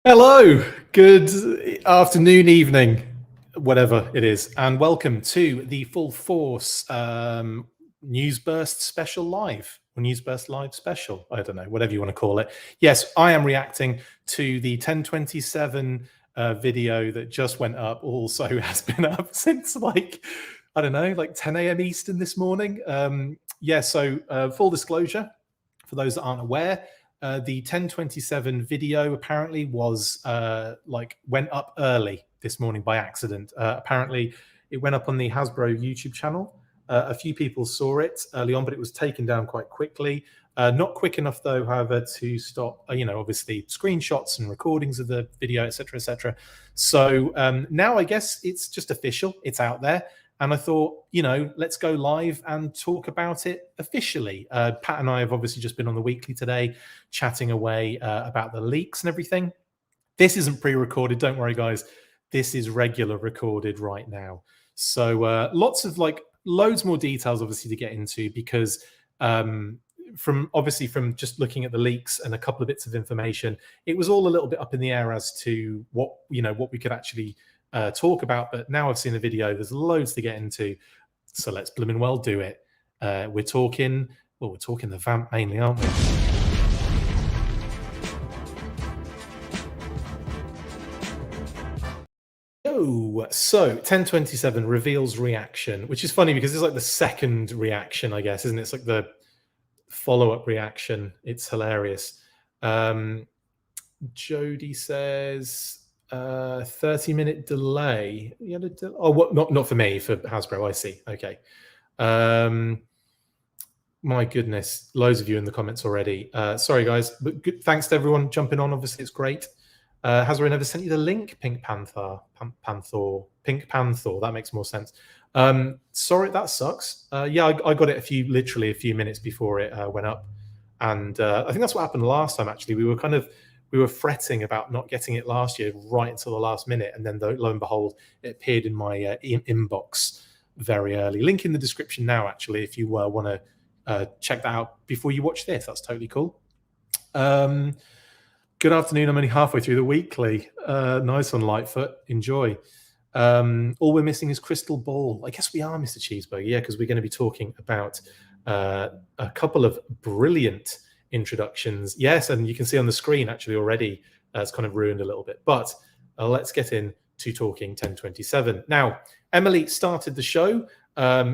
Hello, good afternoon, evening, whatever it is, and welcome to the Full Force Newsburst Special Live, or Newsburst Live Special. I don't know, whatever you want to call it. Yes, I am reacting to the 1027 video that just went up, also has been up since I don't know, like 10 a.m. Eastern this morning. So full disclosure, for those that aren't aware, the 1027 video apparently was went up early this morning by accident. Apparently, it went up on the Hasbro YouTube channel. A few people saw it early on, but it was taken down quite quickly. Not quick enough, though, however, to stop, obviously screenshots and recordings of the video, etc., etc. So now I guess it's just official. It's out there. And I thought, let's go live and talk about it officially. Pat and I have obviously just been on the weekly today, chatting away about the leaks and everything. This isn't pre-recorded. Don't worry, guys. This is regular recorded right now. So lots of loads more details, obviously, to get into because from just looking at the leaks and a couple of bits of information, it was all a little bit up in the air as to what we could actually talk about. But now I've seen the video, there's loads to get into, so let's blooming well do it. We're talking the VAMP mainly, aren't we? So 1027 reveals reaction, which is funny because it's like the second reaction, I guess, isn't it? It's like the follow-up reaction. It's hilarious. Jody says 30-minute delay. Not for me, for Hasbro. I see. Okay. My goodness, loads of you in the comments already. Sorry, guys, but good, thanks to everyone jumping on. Obviously, it's great. Hasbro never sent you the link, Pink Panther. That makes more sense. Sorry, that sucks. Yeah, I got it literally a few minutes before it went up, and I think that's what happened last time. Actually, we were fretting about not getting it last year right until the last minute, and then lo and behold, it appeared in my inbox very early. Link in the description now, actually, if you want to check that out before you watch this. That's totally cool. Good afternoon. I'm only halfway through the weekly. Nice one, Lightfoot. Enjoy. All we're missing is Crystal Ball. I guess we are, Mr. Cheeseburger. Yeah, because we're going to be talking about a couple of brilliant introductions. Yes, and you can see on the screen actually already it's kind of ruined a little bit. But let's get into talking 1027. Now, Emily started the show.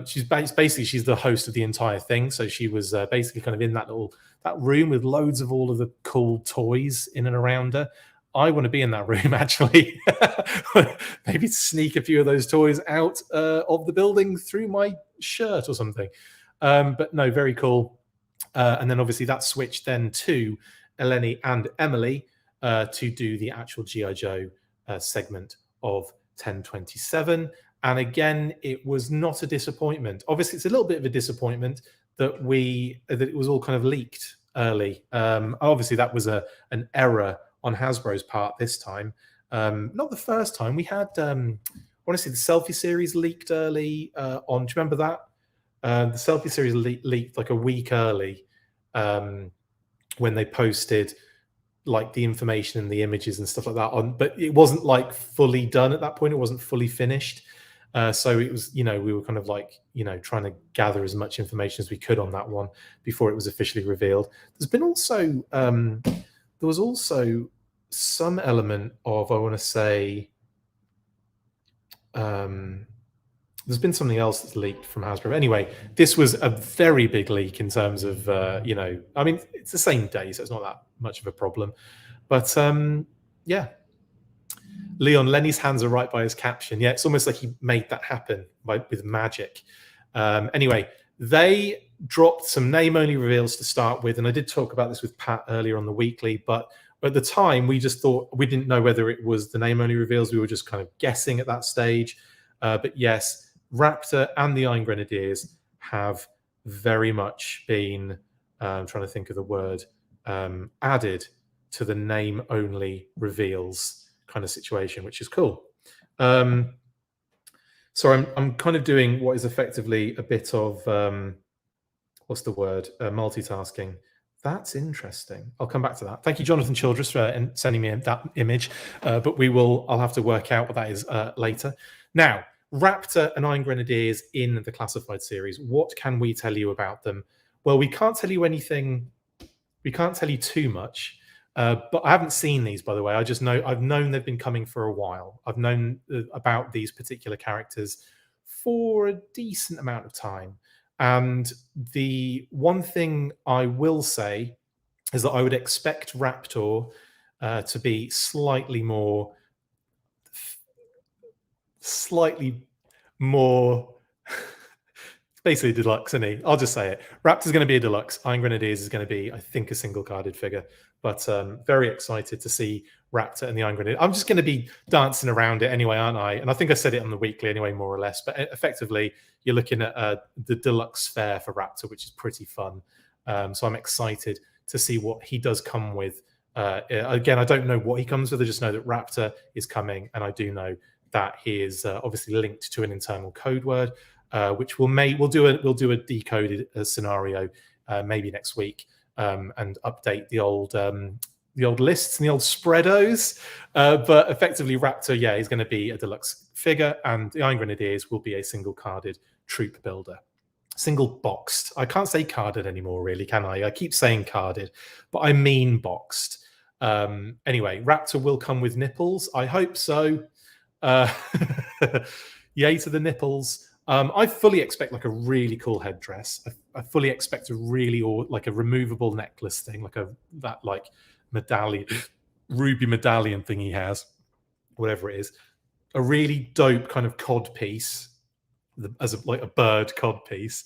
She's the host of the entire thing. So she was basically kind of in that room with loads of all of the cool toys in and around her. I want to be in that room, actually. Maybe sneak a few of those toys out of the building through my shirt or something. But no, very cool. And then obviously that switched then to Eleni and Emily to do the actual G.I. Joe segment of 1027. And again, it was not a disappointment. Obviously, it's a little bit of a disappointment that it was all kind of leaked early. Obviously, that was an error on Hasbro's part this time. Not the first time. We had, I want to say the Selfie series leaked early on. Do you remember that? The Selfie series leaked like a week early when they posted like the information and the images and stuff like that on, but it wasn't like fully done at that point. It wasn't fully finished. So it was, we were kind of like, trying to gather as much information as we could on that one before it was officially revealed. There's been also, there was also some element of, I want to say, there's been something else that's leaked from Hasbro. Anyway, this was a very big leak in terms of, I mean, it's the same day, so it's not that much of a problem. But yeah. Leon, Lenny's hands are right by his caption. Yeah, it's almost like he made that happen with magic. Anyway, they dropped some name-only reveals to start with, and I did talk about this with Pat earlier on the weekly, but at the time, we just thought, we didn't know whether it was the name-only reveals. We were just kind of guessing at that stage. But yes, Raptor and the Iron Grenadiers have very much been, I'm trying to think of the word, added to the name-only reveals kind of situation, which is cool. So I'm kind of doing what is effectively a bit of, what's the word, multitasking That's interesting. I'll come back to that. Thank you, Jonathan Childress, for sending me that image. But I'll have to work out what that is later. Now, Raptor and Iron Grenadiers in the Classified series. What can we tell you about them? Well, we can't tell you anything. We can't tell you too much. But I haven't seen these, by the way. I've known they've been coming for a while. I've known about these particular characters for a decent amount of time. And the one thing I will say is that I would expect Raptor to be slightly more basically deluxe, isn't he? I'll just say it. Raptor's going to be a deluxe. Iron Grenadiers is going to be, I think, a single-carded figure. But very excited to see Raptor and the Iron Grenadier. I'm just going to be dancing around it anyway, aren't I? And I think I said it on the weekly anyway, more or less. But effectively, you're looking at the deluxe fare for Raptor, which is pretty fun. So I'm excited to see what he does come with. Again, I don't know what he comes with. I just know that Raptor is coming, and I do know that he is obviously linked to an internal code word. Which we'll do a decoded scenario maybe next week and update the old lists and the old spreados. But effectively, Raptor, yeah, is going to be a deluxe figure, and the Iron Grenadiers will be a single carded troop builder, single boxed. I can't say carded anymore, really, can I? I keep saying carded, but I mean boxed. Anyway, Raptor will come with nipples. I hope so. Yay to the nipples. I fully expect like a really cool headdress. I fully expect a like a removable necklace thing, like that medallion, ruby medallion thing he has, whatever it is. A really dope kind of cod piece, like a bird cod piece.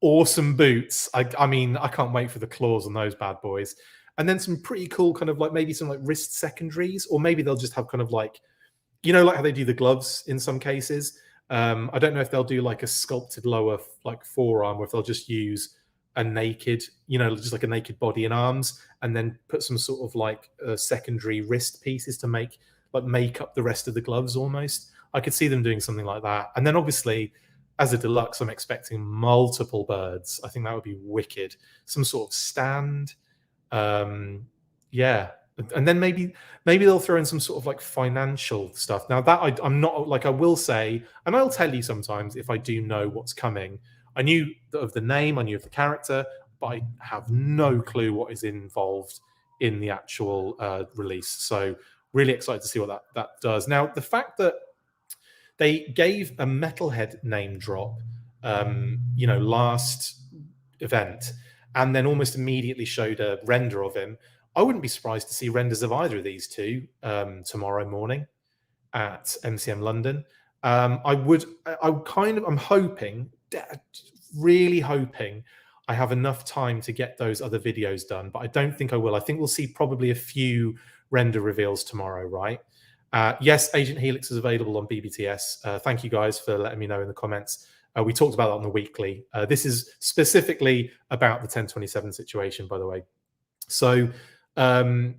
Awesome boots. I mean, I can't wait for the claws on those bad boys. And then some pretty cool kind of like maybe some like wrist secondaries, or maybe they'll just have kind of like, like how they do the gloves in some cases. I don't know if they'll do like a sculpted lower like forearm, or if they'll just use a naked, just like a naked body and arms, and then put some sort of like secondary wrist pieces to make up the rest of the gloves almost. I could see them doing something like that. And then obviously, as a deluxe, I'm expecting multiple birds. I think that would be wicked. Some sort of stand. Yeah. And then maybe they'll throw in some sort of like financial stuff. Now that I'm not like, I will say, and I'll tell you sometimes if I do know what's coming. I knew of the name, I knew of the character, but I have no clue what is involved in the actual release. So really excited to see what that does. Now, the fact that they gave a Metalhead name drop, last event, and then almost immediately showed a render of him. I wouldn't be surprised to see renders of either of these two tomorrow morning at MCM London. I'm hoping, really hoping I have enough time to get those other videos done, but I don't think I will. I think we'll see probably a few render reveals tomorrow, right? Yes, Agent Helix is available on BBTS. Thank you guys for letting me know in the comments. We talked about that on the weekly. This is specifically about the 1027 situation, by the way. So, what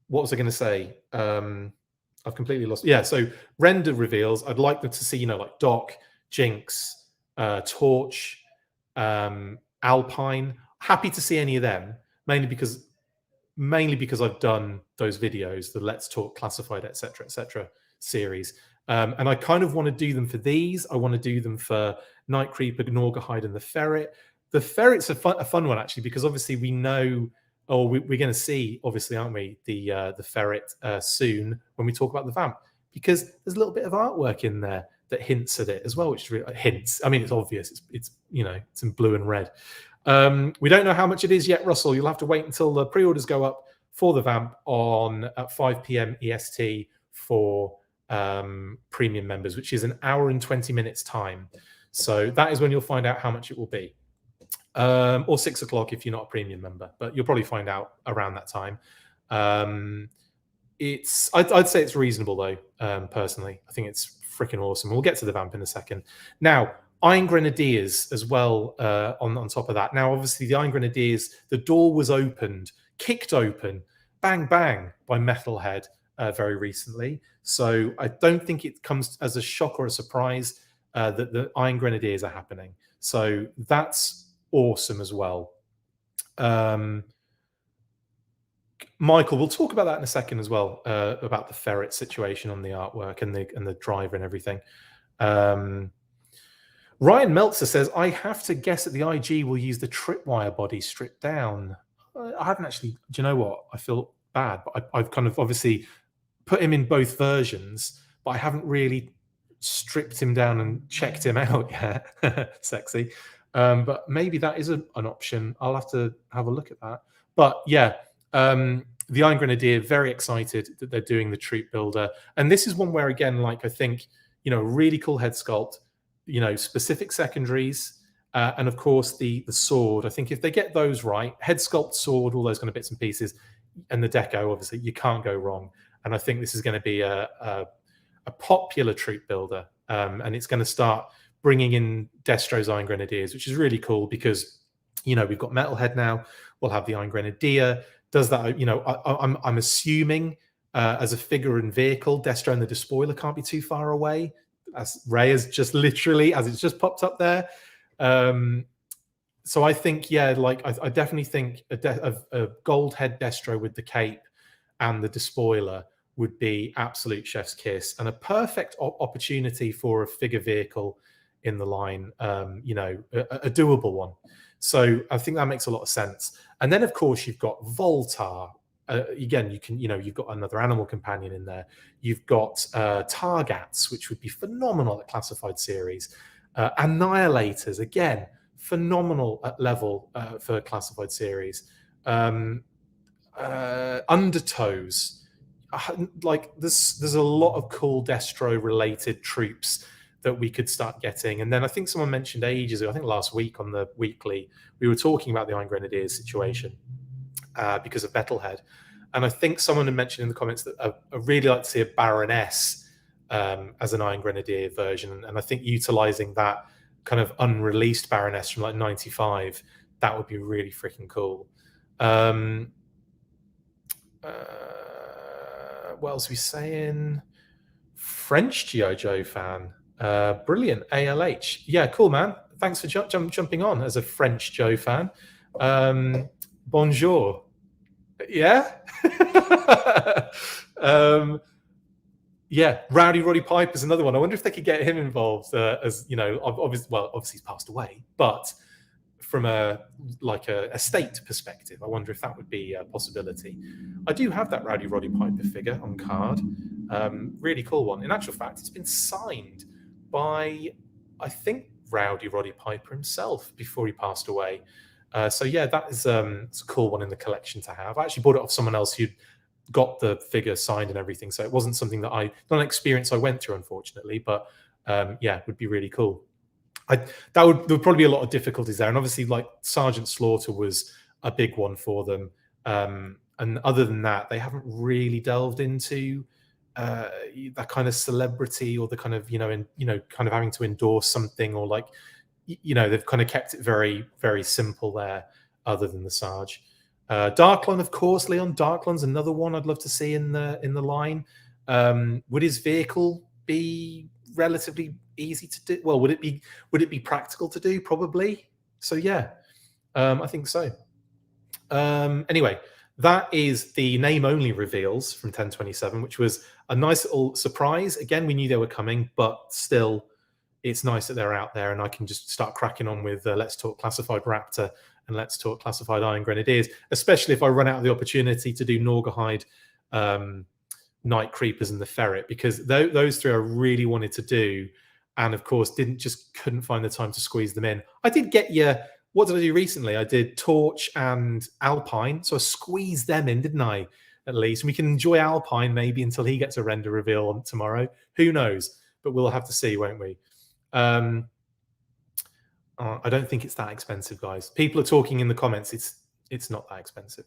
was I going to say? I've completely lost. Yeah, so render reveals. I'd like them to see, like Doc, Jinx, Torch, Alpine. Happy to see any of them, mainly because I've done those videos, the Let's Talk Classified, etc. series. And I kind of want to do them for these. I want to do them for Night Creeper, Gnorgahide, and the Ferret. The Ferret's a fun one, actually, because obviously we know, or we're going to see, obviously, aren't we, the Ferret soon when we talk about the Vamp, because there's a little bit of artwork in there that hints at it as well, which really, hints. I mean, it's obvious. It's in blue and red. We don't know how much it is yet, Russell. You'll have to wait until the pre-orders go up for the Vamp at 5 p.m. EST for premium members, which is an hour and 20 minutes time. So that is when you'll find out how much it will be. Or 6 o'clock if you're not a premium member, but you'll probably find out around that time. I'd say it's reasonable though. Personally, I think it's freaking awesome. We'll get to the Vamp in a second. Now, Iron Grenadiers as well. On top of that, now obviously the Iron Grenadiers, the door was kicked open, bang bang by Metalhead very recently. So I don't think it comes as a shock or a surprise that the Iron Grenadiers are happening. So that's awesome as well. Michael, we'll talk about that in a second as well, about the ferret situation on the artwork and the driver and everything. Ryan Meltzer says, I have to guess that the IG will use the tripwire body stripped down. I haven't actually, do you know what? I feel bad, but I've kind of obviously put him in both versions, but I haven't really stripped him down and checked him out yet. Sexy. But maybe that is an option. I'll have to have a look at that. But yeah, the Iron Grenadier, very excited that they're doing the troop builder. And this is one where, again, like I think, really cool head sculpt, specific secondaries, and of course the sword. I think if they get those right, head sculpt, sword, all those kind of bits and pieces, and the deco, obviously, you can't go wrong. And I think this is going to be a popular troop builder, and it's going to start bringing in Destro's Iron Grenadiers, which is really cool because, we've got Metalhead now. We'll have the Iron Grenadier. Does that, I'm assuming as a figure and vehicle, Destro and the Despoiler can't be too far away, as Ray has just literally, as it's just popped up there. So I think, yeah, like I definitely think a gold head Destro with the cape and the Despoiler would be absolute chef's kiss and a perfect opportunity for a figure vehicle in the line, a doable one. So I think that makes a lot of sense. And then, of course, you've got Voltar. Again, you've got another animal companion in there. You've got Targats, which would be phenomenal at classified series. Annihilators, again, phenomenal at level for classified series. Undertows. Like there's a lot of cool Destro related troops that we could start getting. And then I think someone mentioned ages ago, I think last week on the weekly, we were talking about the Iron Grenadiers situation because of Metalhead. And I think someone had mentioned in the comments that I really like to see a Baroness as an Iron Grenadier version. And I think utilizing that kind of unreleased Baroness from like 95, that would be really freaking cool. What else are we saying? French G.I. Joe fan. Brilliant. ALH. Yeah, cool, man. Thanks for jumping on as a French Joe fan. Bonjour. Yeah. Yeah, Rowdy Roddy Piper is another one. I wonder if they could get him involved as, obviously he's passed away, but from a state perspective, I wonder if that would be a possibility. I do have that Rowdy Roddy Piper figure on card. Really cool one. In actual fact, it's been signed by, I think, Rowdy Roddy Piper himself before he passed away. So yeah, that is it's a cool one in the collection to have. I actually bought it off someone else who'd got the figure signed and everything, so it wasn't something that not an experience I went through, unfortunately, but yeah, it would be really cool. There would probably be a lot of difficulties there, and obviously like Sergeant Slaughter was a big one for them, and other than that they haven't really delved into that kind of celebrity or the kind of kind of having to endorse something, or like they've kind of kept it very, very simple there, other than the Sarge. Darklon, of course, Leon Darklon's another one I'd love to see in the line. Would his vehicle be relatively easy to do? Well, would it be practical to do? Probably. So yeah, I think so. Anyway, that is the name only reveals from 1027, which was a nice little surprise. Again, we knew they were coming, but still, it's nice that they're out there, and I can just start cracking on with Let's Talk Classified Raptor and Let's Talk Classified Iron Grenadiers, especially if I run out of the opportunity to do Norgahide, Night Creepers, and the Ferret, because those three I really wanted to do, and of course couldn't find the time to squeeze them in. I did get what did I do recently? I did Torch and Alpine, so I squeezed them in, didn't I? At least, and we can enjoy Alpine maybe until he gets a render reveal on tomorrow. Who knows? But we'll have to see, won't we? I don't think it's that expensive, guys. People are talking in the comments. It's not that expensive.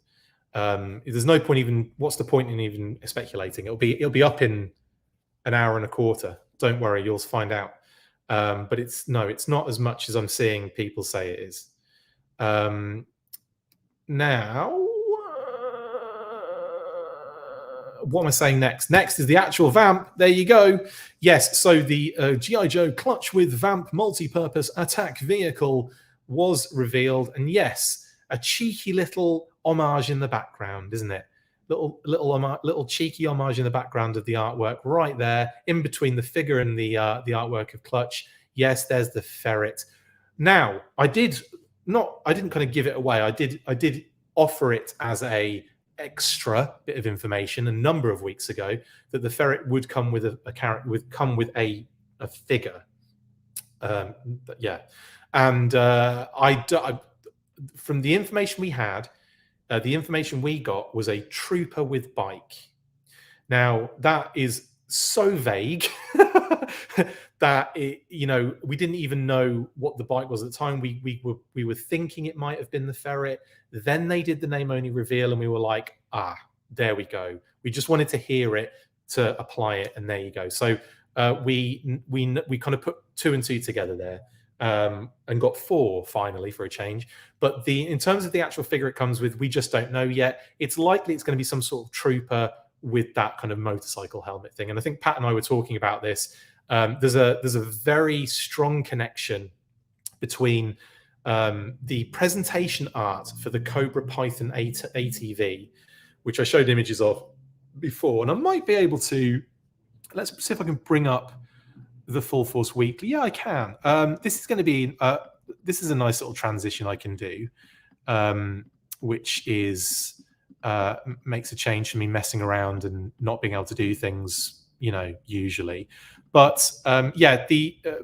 There's no point even. What's the point in even speculating? It'll be up in an hour and a quarter. Don't worry, you'll find out. But it's not as much as I'm seeing people say it is. Now, what am I saying next? Next is the actual VAMP. There you go. Yes, so the G.I. Joe Clutch with VAMP multi-purpose attack vehicle was revealed. And yes, a cheeky little homage in the background, isn't it? little cheeky homage in the background of the artwork right there, in between the figure and the artwork of Clutch. Yes, there's the ferret. Now, I didn't kind of give it away. I did offer it as a extra bit of information a number of weeks ago that the ferret would come with a character, would come with a figure. Yeah, and from the information we had, the information we got was a trooper with bike. Now that is so vague that we didn't even know what the bike was at the time. We were thinking it might have been the ferret. Then they did the name only reveal, and we were like, there we go. We just wanted to hear it to apply it, and there you go. So we kind of put 2 and 2 together there. And got 4 finally for a change. But in terms of the actual figure it comes with, we just don't know yet. It's likely it's going to be some sort of trooper with that kind of motorcycle helmet thing. And I think Pat and I were talking about this. There's a very strong connection between the presentation art for the Cobra Python ATV, which I showed images of before, and I might be able to. Let's see if I can bring up the Full Force Weekly. Yeah, I can. This is going to be this is a nice little transition I can do, which is makes a change for me messing around and not being able to do things, usually. But yeah,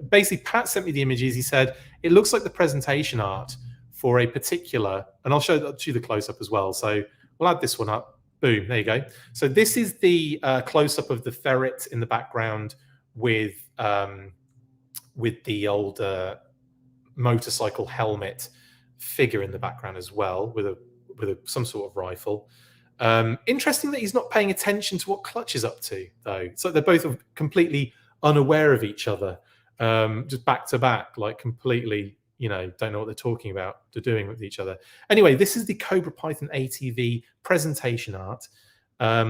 basically Pat sent me the images. He said it looks like the presentation art for a particular, and I'll show you the close up as well. So we'll add this one up. Boom, there you go. So this is the close up of the ferret in the background with the old motorcycle helmet figure in the background as well, with some sort of rifle. Interesting that he's not paying attention to what Clutch is up to, though. So they're both completely unaware of each other, just back to back, like completely, don't know what they're talking about, they're doing with each other. Anyway, this is the Cobra Python ATV presentation art. I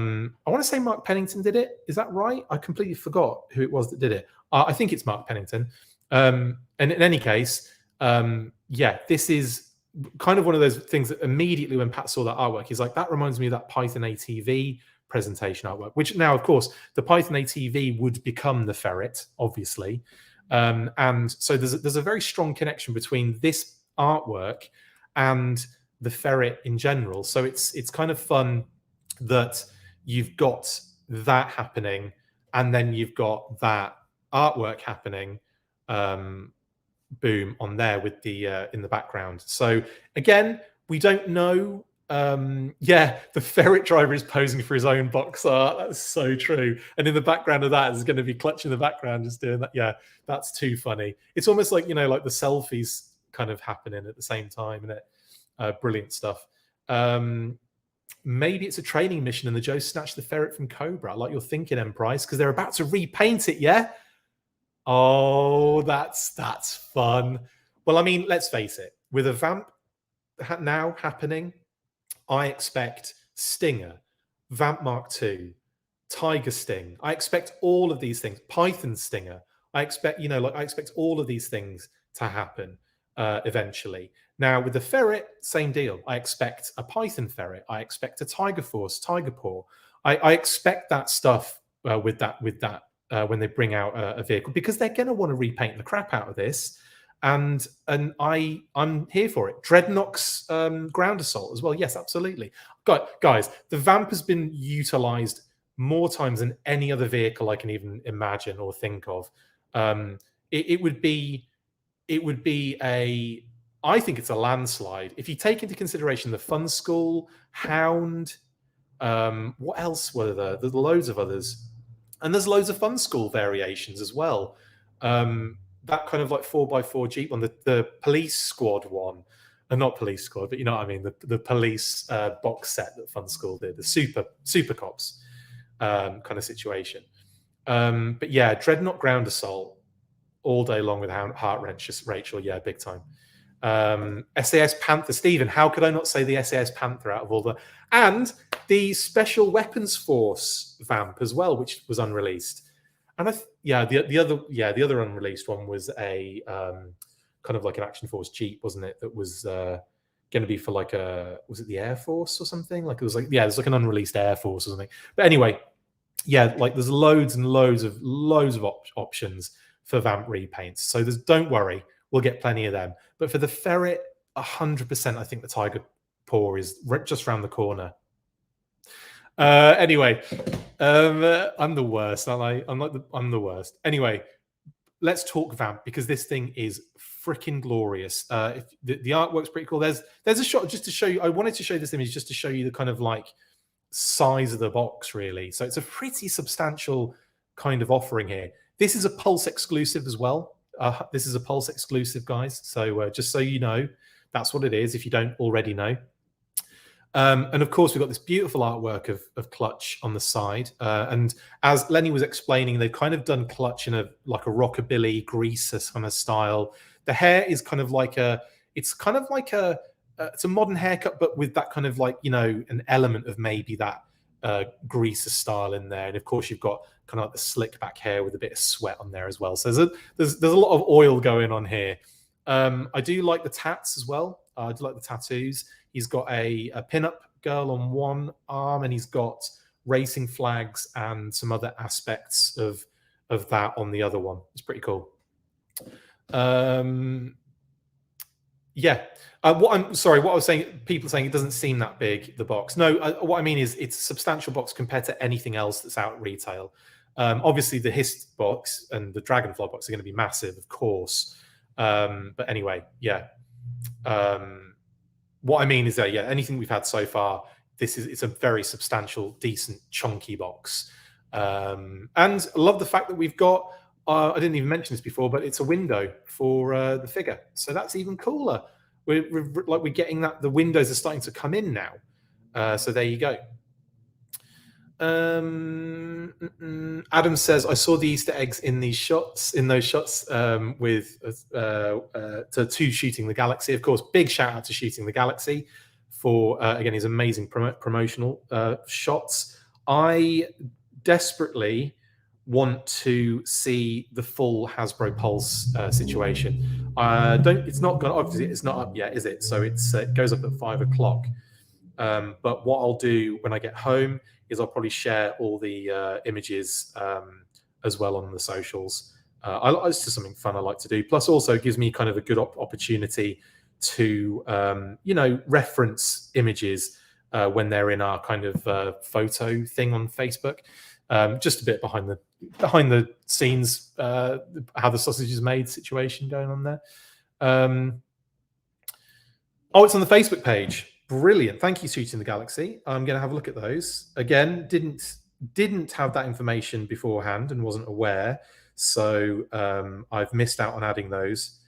want to say Mark Pennington did it. Is that right? I completely forgot who it was that did it. I think it's Mark Pennington. And in any case, yeah, this is kind of one of those things that immediately when Pat saw that artwork, he's like, that reminds me of that Python ATV presentation artwork, which now, of course, the Python ATV would become the ferret, obviously. And so there's a very strong connection between this artwork and the ferret in general. So it's kind of fun that you've got that happening, and then you've got that artwork happening, boom, on there with the in the background. So again, we don't know. Yeah, the ferret driver is posing for his own box art. That's so true. And in the background of that is going to be Clutch in the background just doing that. Yeah, that's too funny. It's almost like, like the selfies kind of happening at the same time, isn't it? Brilliant stuff. Maybe it's a training mission and the Joe snatched the ferret from Cobra. I like your thinking, M. Price, because they're about to repaint it, yeah? Oh, that's fun. Well, I mean, let's face it. With a VAMP now happening, I expect Stinger, VAMP Mark II, Tiger Sting. I expect all of these things. Python Stinger. I expect, I expect all of these things to happen eventually. Now, with the ferret, same deal. I expect a Python ferret. I expect a Tiger Force, Tiger Paw. I expect that stuff with that when they bring out a vehicle, because they're going to want to repaint the crap out of this. And I'm here for it. Dreadnock's ground assault as well. Yes, absolutely. Guys, the VAMP has been utilized more times than any other vehicle I can even imagine or think of. It would be I think it's a landslide. If you take into consideration the Fun School, Hound, what else were there? There's loads of others. And there's loads of Fun School variations as well. That kind of like 4x4 Jeep one, the police squad one, and not police squad, but you know what I mean, the police box set that Fun School did, the super cops kind of situation. But yeah, Dreadnought ground assault all day long with heart wrenches, Rachel. Yeah, big time. SAS Panther, Stephen. How could I not say the SAS Panther out of all the, and the Special Weapons Force VAMP as well, which was unreleased. And the other unreleased one was a kind of like an Action Force Jeep, wasn't it? That was going to be for like was it the Air Force or something? Like it was like, yeah, there's like an unreleased Air Force or something. But anyway, yeah, like there's loads and loads of options for Vamp repaints. So don't worry, we'll get plenty of them. But for the Ferret, 100%, I think the Tiger Paw is just around the corner. Anyway, I'm the worst, aren't I? I'm the worst. Anyway, let's talk Vamp, because this thing is freaking glorious. If the artwork's pretty cool. There's a shot just to show you. I wanted to show this image just to show you the kind of like size of the box, really. So it's a pretty substantial kind of offering here. This is a Pulse exclusive as well. This is a Pulse exclusive, guys. So just so you know, that's what it is if you don't already know. And of course, we've got this beautiful artwork of Clutch on the side. And as Lenny was explaining, they've kind of done Clutch in a rockabilly, greaser kind of style. The hair is kind of like it's a modern haircut, but with that kind of like, you know, an element of maybe that greaser style in there. And of course, you've got kind of like the slick back hair with a bit of sweat on there as well. So there's a lot of oil going on here. I do like the tats as well. I do like the tattoos. He's got a pin-up girl on one arm, and he's got racing flags and some other aspects of that on the other one. It's pretty cool. Yeah. What I was saying, people saying it doesn't seem that big, the box. No, what I mean is it's a substantial box compared to anything else that's out at retail. Obviously, the Hist box and the Dragonfly box are going to be massive, of course. But anyway, yeah. What I mean is that, yeah, anything we've had so far, it's a very substantial, decent, chunky box. And I love the fact that we've got, I didn't even mention this before, but it's a window for the figure. So that's even cooler. We're getting that, the windows are starting to come in now. So there you go. Adam says, I saw the Easter eggs in those shots with to Shooting the Galaxy. Of course, big shout out to Shooting the Galaxy for again his amazing promotional shots. I desperately want to see the full Hasbro Pulse situation. It's not gone, obviously it's not up yet, is it? So it goes up at 5 o'clock. But what I'll do when I get home is I'll probably share all the images as well on the socials. It's just something fun I like to do. Plus, also gives me kind of a good opportunity to, reference images when they're in our kind of photo thing on Facebook. Just a bit behind the scenes, how the sausage is made situation going on there. It's on the Facebook page. Brilliant. Thank you, Shooting the Galaxy. I'm going to have a look at those. Again, didn't have that information beforehand and wasn't aware. So I've missed out on adding those.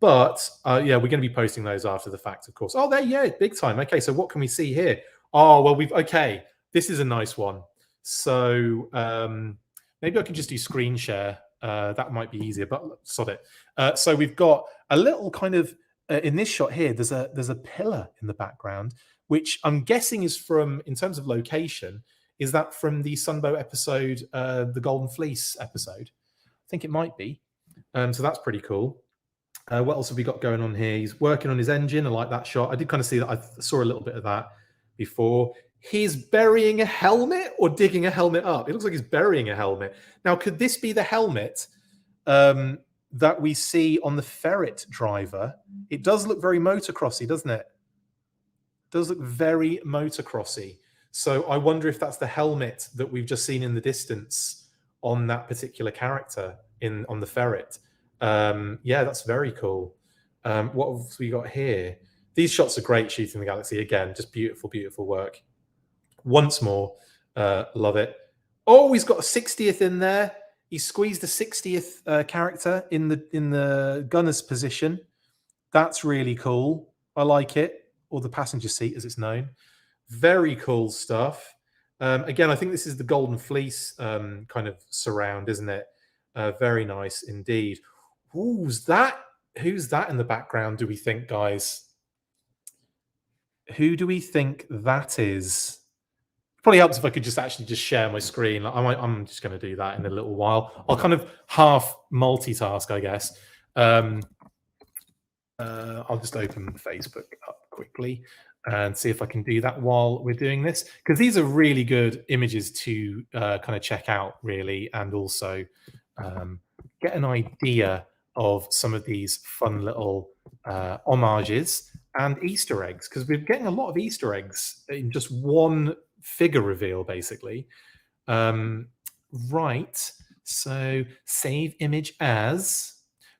But yeah, we're going to be posting those after the fact, of course. Oh, big time. Okay, so what can we see here? Oh, well, okay, this is a nice one. So maybe I can just do screen share. That might be easier, but sod it. So we've got a little kind of, in this shot here, there's a pillar in the background, which I'm guessing is from, in terms of location, is that from the Sunbow episode, the Golden Fleece episode? I think it might be. So that's pretty cool. What else have we got going on here? He's working on his engine. I like that shot. I did kind of see that. I saw a little bit of that before. He's burying a helmet or digging a helmet up. It looks like he's burying a helmet. Now, could this be the helmet that we see on the Ferret driver? It does look very motocrossy, doesn't it? It does look very motocrossy. So I wonder if that's the helmet that we've just seen in the distance on that particular character on the Ferret. Yeah, that's very cool. What have we got here? These shots are great, Shooting the Galaxy. Again, just beautiful, beautiful work. Once more, love it. Oh, he's got a 60th in there. He squeezed a 60th character in the gunner's position. That's really cool. I like it. Or the passenger seat, as it's known. Very cool stuff. Again, I think this is the Golden Fleece kind of surround, isn't it? Very nice indeed. Who's that in the background, do we think, guys? Who do we think that is? Probably helps if I could just share my screen. I'm just going to do that in a little while. I'll kind of half multitask, I guess. I'll just open Facebook up. quickly and see if I can do that while we're doing this, because these are really good images to kind of check out, really, and also get an idea of some of these fun little homages and Easter eggs, because we're getting a lot of Easter eggs in just one figure reveal, basically. Right, so save image as.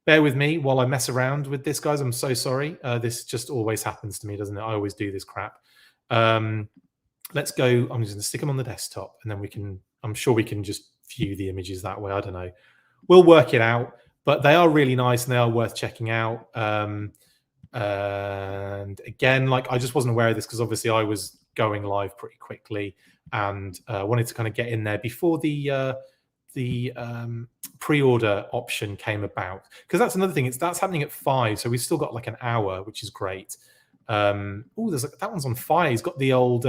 Bear with me while I mess around with this, guys. I'm so sorry. This just always happens to me, doesn't it? I always do this crap. Let's go. I'm just going to stick them on the desktop, and then we can, I'm sure we can just view the images that way. I don't know. We'll work it out, but they are really nice and they are worth checking out. And again, like, I just wasn't aware of this because obviously I was going live pretty quickly and wanted to kind of get in there before the pre-order option came about, because that's another thing. That's happening at 5, so we've still got like an hour, which is great. Oh, there's like, that one's on fire. He's got the old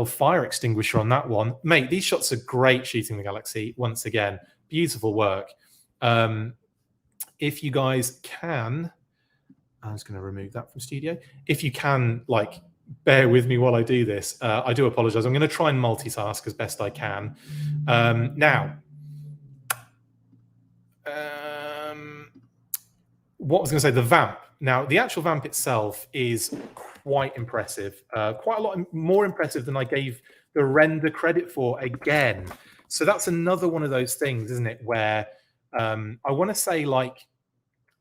fire extinguisher on that one, mate. These shots are great shooting the galaxy. Once again, beautiful work. If you guys can, I'm just going to remove that from studio. If you can, like, bear with me while I do this. I do apologize. I'm going to try and multitask as best I can. Now, what was I going to say? The VAMP. Now, the actual VAMP itself is quite impressive. Quite a lot more impressive than I gave the render credit for, again. So that's another one of those things, isn't it, where I want to say, like,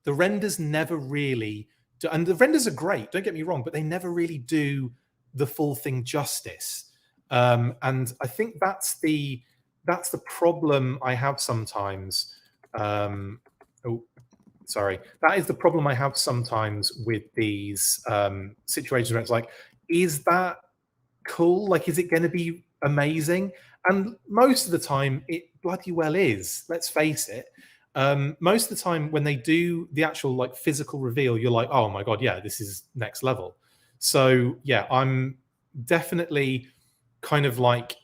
the renders never really do, and the renders are great, don't get me wrong, but they never really do the full thing justice. And I think that's the problem I have sometimes. Oh, sorry. That is the problem I have sometimes with these situations where it's like, is that cool? Like, is it going to be amazing? And most of the time, it bloody well is. Let's face it. Most of the time, when they do the actual, like, physical reveal, you're like, oh my god, yeah, this is next level. So yeah, I'm definitely kind of like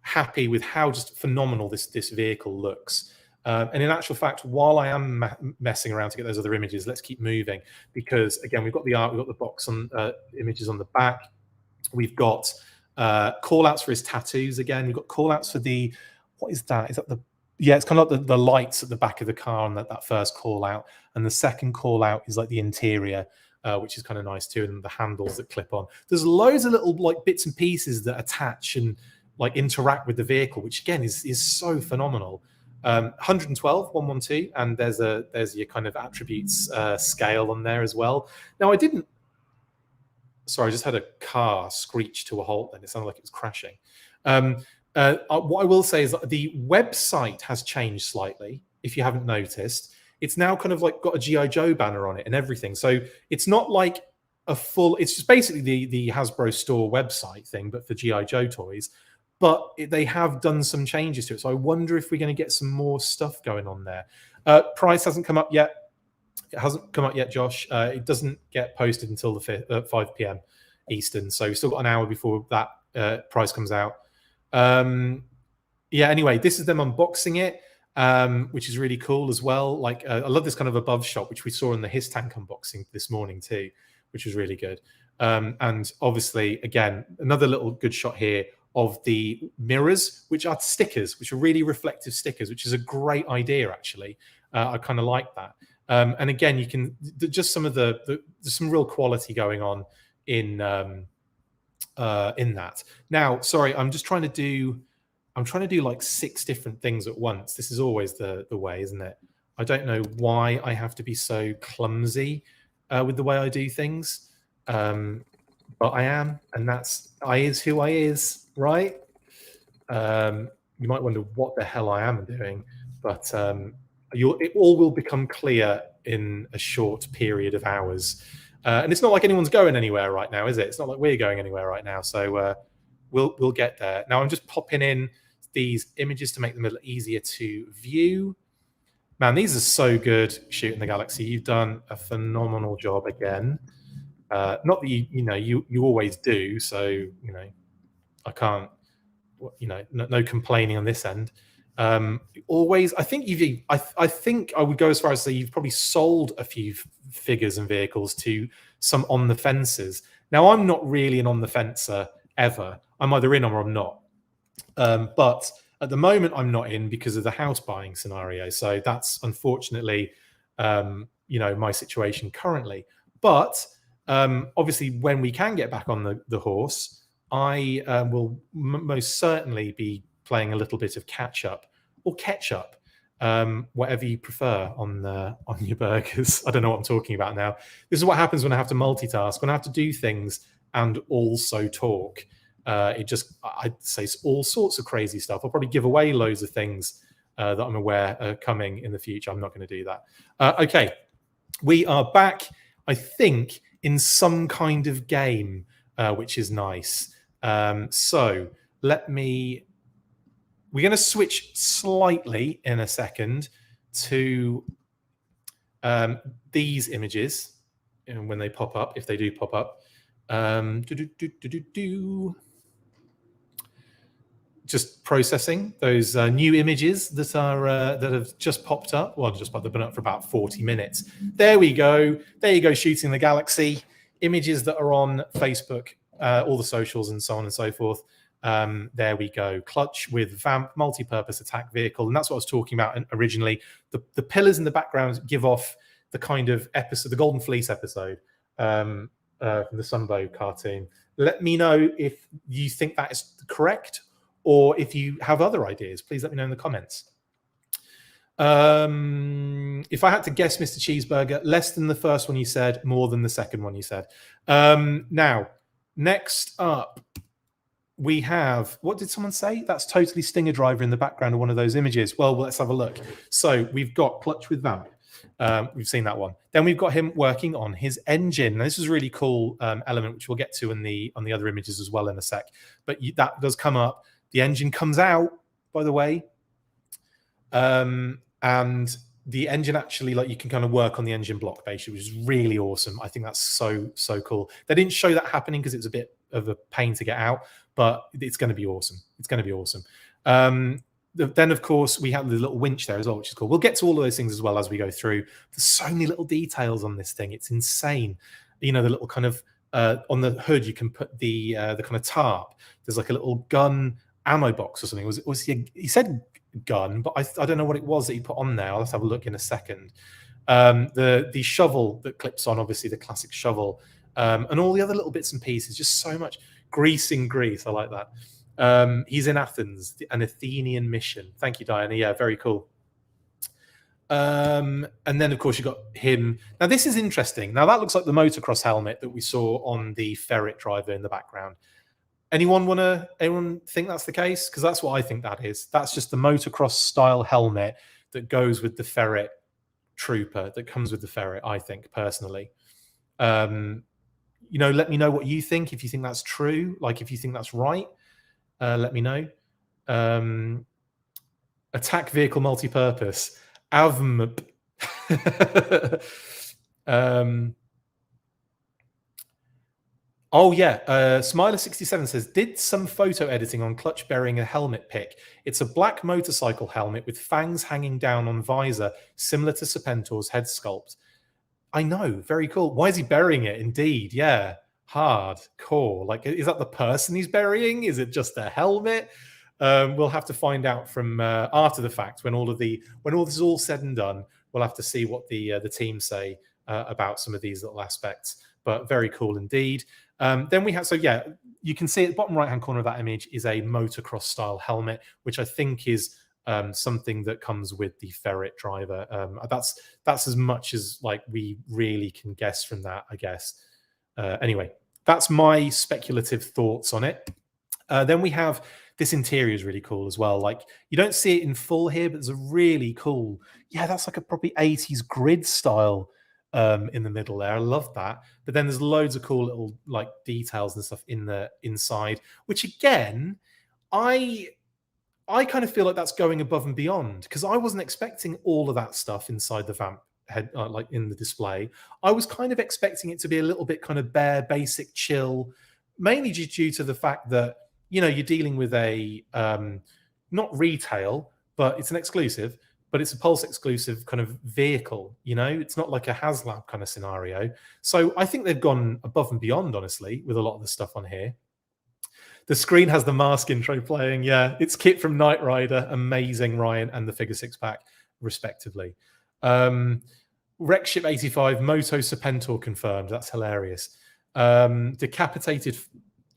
happy with how just phenomenal this vehicle looks. And in actual fact, while I am messing around to get those other images, let's keep moving, because again, we've got the art, we've got the box on images on the back. We've got call outs for his tattoos. Again, we've got call outs for the, what is that? Is that the, yeah, it's kind of like the lights at the back of the car on that first call out. And the second call out is like the interior, which is kind of nice too, and the handles that clip on. There's loads of little, like, bits and pieces that attach and, like, interact with the vehicle, which again is so phenomenal. 112, 112, and there's your kind of attributes scale on there as well. Now, I didn't. Sorry, I just had a car screech to a halt. Then it sounded like it was crashing. What I will say is that the website has changed slightly. If you haven't noticed, it's now kind of like got a G.I. Joe banner on it and everything. So it's not like a full. It's just basically the Hasbro store website thing, but for G.I. Joe toys. But they have done some changes to it. So I wonder if we're going to get some more stuff going on there. Price hasn't come up yet. It hasn't come up yet, Josh. It doesn't get posted until the 5 p.m. Eastern. So we've still got an hour before that price comes out. Yeah, anyway, this is them unboxing it, which is really cool as well. Like, I love this kind of above shot, which we saw in the His Tank unboxing this morning too, which was really good. And obviously, again, another little good shot here of the mirrors, which are stickers, which are really reflective stickers, which is a great idea, actually. I kind of like that. And again, you can just some of there's some real quality going on in that. Now, sorry, I'm trying to do like 6 different things at once. This is always the way, isn't it? I don't know why I have to be so clumsy with the way I do things. But I am, and I is who I is, right? You might wonder what the hell I am doing, but it all will become clear in a short period of hours. And it's not like anyone's going anywhere right now, is it? It's not like we're going anywhere right now. So we'll get there. Now I'm just popping in these images to make them a little easier to view. Man, these are so good shooting the galaxy. You've done a phenomenal job again. Not that you always do, so I can't, no complaining on this end. Always, I think I think I would go as far as to say you've probably sold a few figures and vehicles to some on the fences. Now, I'm not really an on the fencer ever. I'm either in or I'm not. But at the moment, I'm not in because of the house buying scenario. So that's unfortunately, my situation currently. But obviously, when we can get back on the horse, I will most certainly be playing a little bit of catch up or catch up, whatever you prefer on your burgers. I don't know what I'm talking about now. This is what happens when I have to multitask, when I have to do things and also talk. I'd say all sorts of crazy stuff. I'll probably give away loads of things that I'm aware are coming in the future. I'm not going to do that. Okay, we are back, I think, in some kind of game, which is nice. So we're going to switch slightly in a second to these images, and when they pop up, if they do pop up. Just processing those new images that are that have just popped up. Well, they've been up for about 40 minutes. There we go. There you go, shooting the galaxy. Images that are on Facebook, all the socials and so on and so forth. There we go. Clutch with VAMP, multi-purpose attack vehicle. And that's what I was talking about originally. The pillars in the background give off the kind of episode, the Golden Fleece episode from the Sunbow cartoon. Let me know if you think that is correct, or if you have other ideas. Please let me know in the comments. If I had to guess, Mr. Cheeseburger, less than the first one you said, more than the second one you said. Now, next up, we have, what did someone say? That's totally Stinger Driver in the background of one of those images. Well, let's have a look. So we've got Clutch with Vamp. We've seen that one. Then we've got him working on his engine. Now, this is a really cool element, which we'll get to on the other images as well in a sec. But that does come up. The engine comes out, by the way. And the engine actually, like, you can kind of work on the engine block basically, which is really awesome. I think that's so cool. They didn't show that happening because it was a bit of a pain to get out, but it's going to be awesome. It's going to be awesome. Then, of course, we have the little winch there as well, which is cool. We'll get to all of those things as well as we go through. There's so many little details on this thing. It's insane. You know, the little kind of, on the hood, you can put the kind of tarp. There's like a little gun ammo box or something. He said gun, but I don't know what it was that he put on there. Let's have a look in a second. The shovel that clips on, obviously the classic shovel, and all the other little bits and pieces. Just so much grease in Greece. I like that. He's in Athens, an Athenian mission. Thank you, Diana. Yeah, very cool. And then, of course, you got him. Now, this is interesting. Now, that looks like the motocross helmet that we saw on the Ferret driver in the background. Anyone think that's the case? Because that's what I think that is. That's just the motocross style helmet that goes with the Ferret trooper, that comes with the Ferret, I think, personally. Let me know what you think, if you think that's true, like if you think that's right. Let me know. Attack vehicle multi-purpose. AVMP. Oh, yeah. Smiler67 says, did some photo editing on Clutch burying a helmet pic. It's a black motorcycle helmet with fangs hanging down on visor, similar to Serpentor's head sculpt. I know. Very cool. Why is he burying it? Indeed. Yeah. Hardcore. Like, is that the person he's burying? Is it just a helmet? We'll have to find out from after the fact, when all this is all said and done. We'll have to see what the team say about some of these little aspects. But very cool indeed. Then we have, so yeah, you can see at the bottom right-hand corner of that image is a motocross style helmet, which I think is something that comes with the Ferret driver. That's as much as like we really can guess from that, I guess. Anyway, that's my speculative thoughts on it. Then we have, this interior is really cool as well. Like, you don't see it in full here, but there's a really cool, yeah, that's like a probably 80s grid style in the middle there. I love that. But then there's loads of cool little like details and stuff in the inside, which again, I kind of feel like that's going above and beyond, because I wasn't expecting all of that stuff inside the Vamp head, like in the display. I was kind of expecting it to be a little bit kind of bare, basic, chill, mainly due to the fact that, you know, you're dealing with a not retail, but it's an exclusive, but it's a Pulse exclusive kind of vehicle, you know? It's not like a HasLab kind of scenario. So I think they've gone above and beyond, honestly, with a lot of the stuff on here. The screen has the mask intro playing. Yeah, it's Kit from Knight Rider. Amazing, Ryan, and the figure 6-pack, respectively. Wreckship 85, Moto Serpentor confirmed. That's hilarious. Decapitated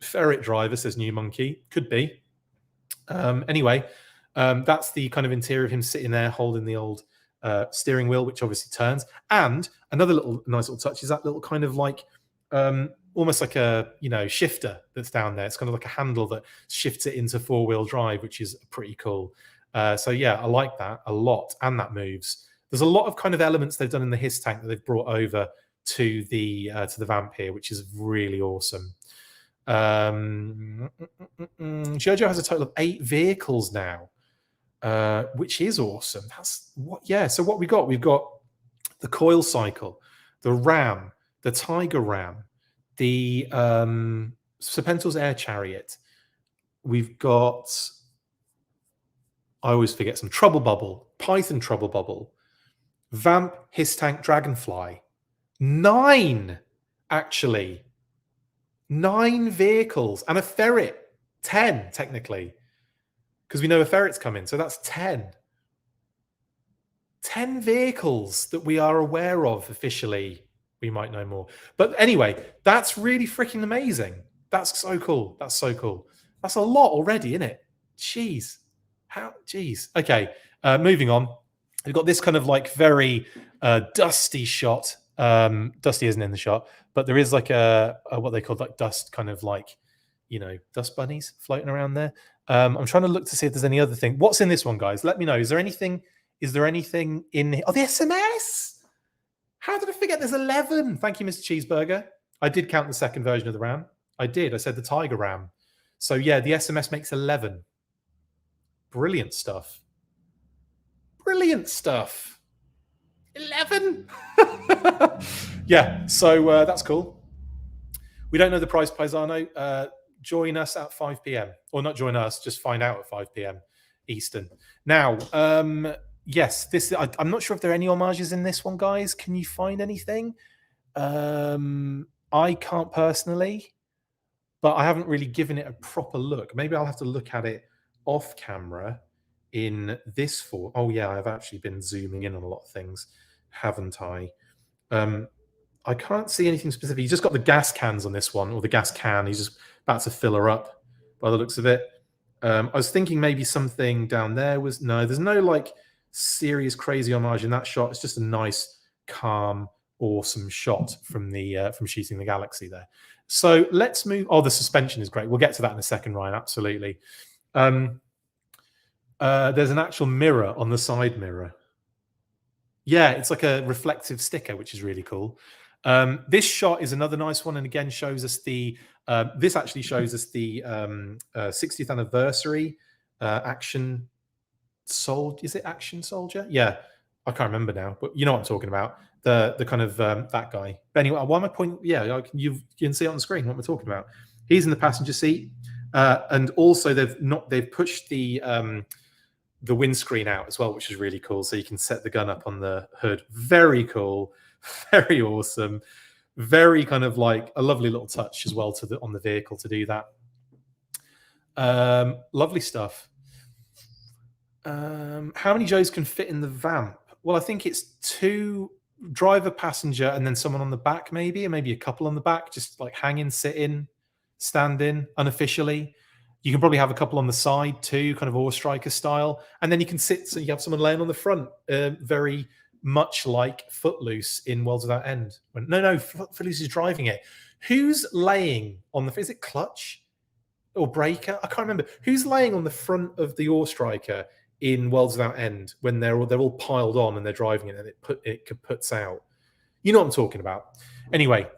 ferret driver, says New Monkey. Could be. Anyway, that's the kind of interior of him sitting there holding the old steering wheel, which obviously turns. And another nice little touch is that little kind of like almost like a shifter that's down there. It's kind of like a handle that shifts it into 4-wheel drive, which is pretty cool. So yeah, I like that a lot, and that moves. There's a lot of kind of elements they've done in the HISS tank that they've brought over to the Vamp here, which is really awesome. Jojo has a total of 8 vehicles now, which is awesome. That's what. Yeah. So what we got? We've got the Coil Cycle, the Ram, the Tiger Ram, the Serpentor's Air Chariot. We've got, I always forget, some Trouble Bubble, Python Trouble Bubble, Vamp, HISS Tank, Dragonfly. 9, actually. 9 vehicles and a ferret. 10, technically, because we know a ferret's coming. So that's 10. 10 vehicles that we are aware of officially. We might know more. But anyway, that's really freaking amazing. That's so cool. That's so cool. That's a lot already, isn't it? Jeez. Jeez. Okay, moving on. We've got this kind of like very dusty shot. Dusty isn't in the shot, but there is like a what they call like dust, kind of like, dust bunnies floating around there. I'm trying to look to see if there's any other thing. What's in this one, guys? Let me know. Is there anything in here? Oh, the SMS. How did I forget there's 11? Thank you, Mr. Cheeseburger. I did count the second version of the Ram. I did. I said the Tiger Ram. So yeah, the SMS makes 11. Brilliant stuff. Brilliant stuff. 11. Yeah, so that's cool. We don't know the price, Paisano. Join us at 5 p.m. Or not join us, just find out at 5 p.m. Eastern. Now, yes, I'm not sure if there are any homages in this one, guys. Can you find anything? I can't personally, but I haven't really given it a proper look. Maybe I'll have to look at it off camera in this form. Oh yeah, I've actually been zooming in on a lot of things, haven't I? I can't see anything specific. He's just got the gas cans on this one, or the gas can. He's just about to fill her up by the looks of it. I was thinking maybe something down there was... No, there's no like serious crazy homage in that shot. It's just a nice, calm, awesome shot from the from Shooting the Galaxy there. So let's move... Oh, the suspension is great. We'll get to that in a second, Ryan. Absolutely. There's an actual mirror on the side mirror. Yeah, it's like a reflective sticker, which is really cool. This shot is another nice one, and again shows us the... this actually shows us the 60th anniversary Action Soldier. Is it Action Soldier? Yeah, I can't remember now, but you know what I'm talking about. The kind of that guy. But anyway, why am I pointing? Yeah, you can see it on the screen what we're talking about. He's in the passenger seat, and also they've pushed the windscreen out as well, which is really cool. So you can set the gun up on the hood. Very cool, very awesome, very kind of like a lovely little touch as well on the vehicle to do that. Lovely stuff. How many Joes can fit in the Vamp? Well, I think it's 2 driver, passenger, and then someone on the back, maybe, and maybe a couple on the back, just like hanging, sitting, standing unofficially. You can probably have a couple on the side too, kind of Awe Striker style. And then you can sit, so you have someone laying on the front, very much like Footloose in Worlds Without End. No, Footloose is driving it. Who's laying on the... Is it Clutch or Breaker? I can't remember. Who's laying on the front of the Awe Striker in Worlds Without End when they're all piled on and they're driving it and it puts out? You know what I'm talking about. Anyway,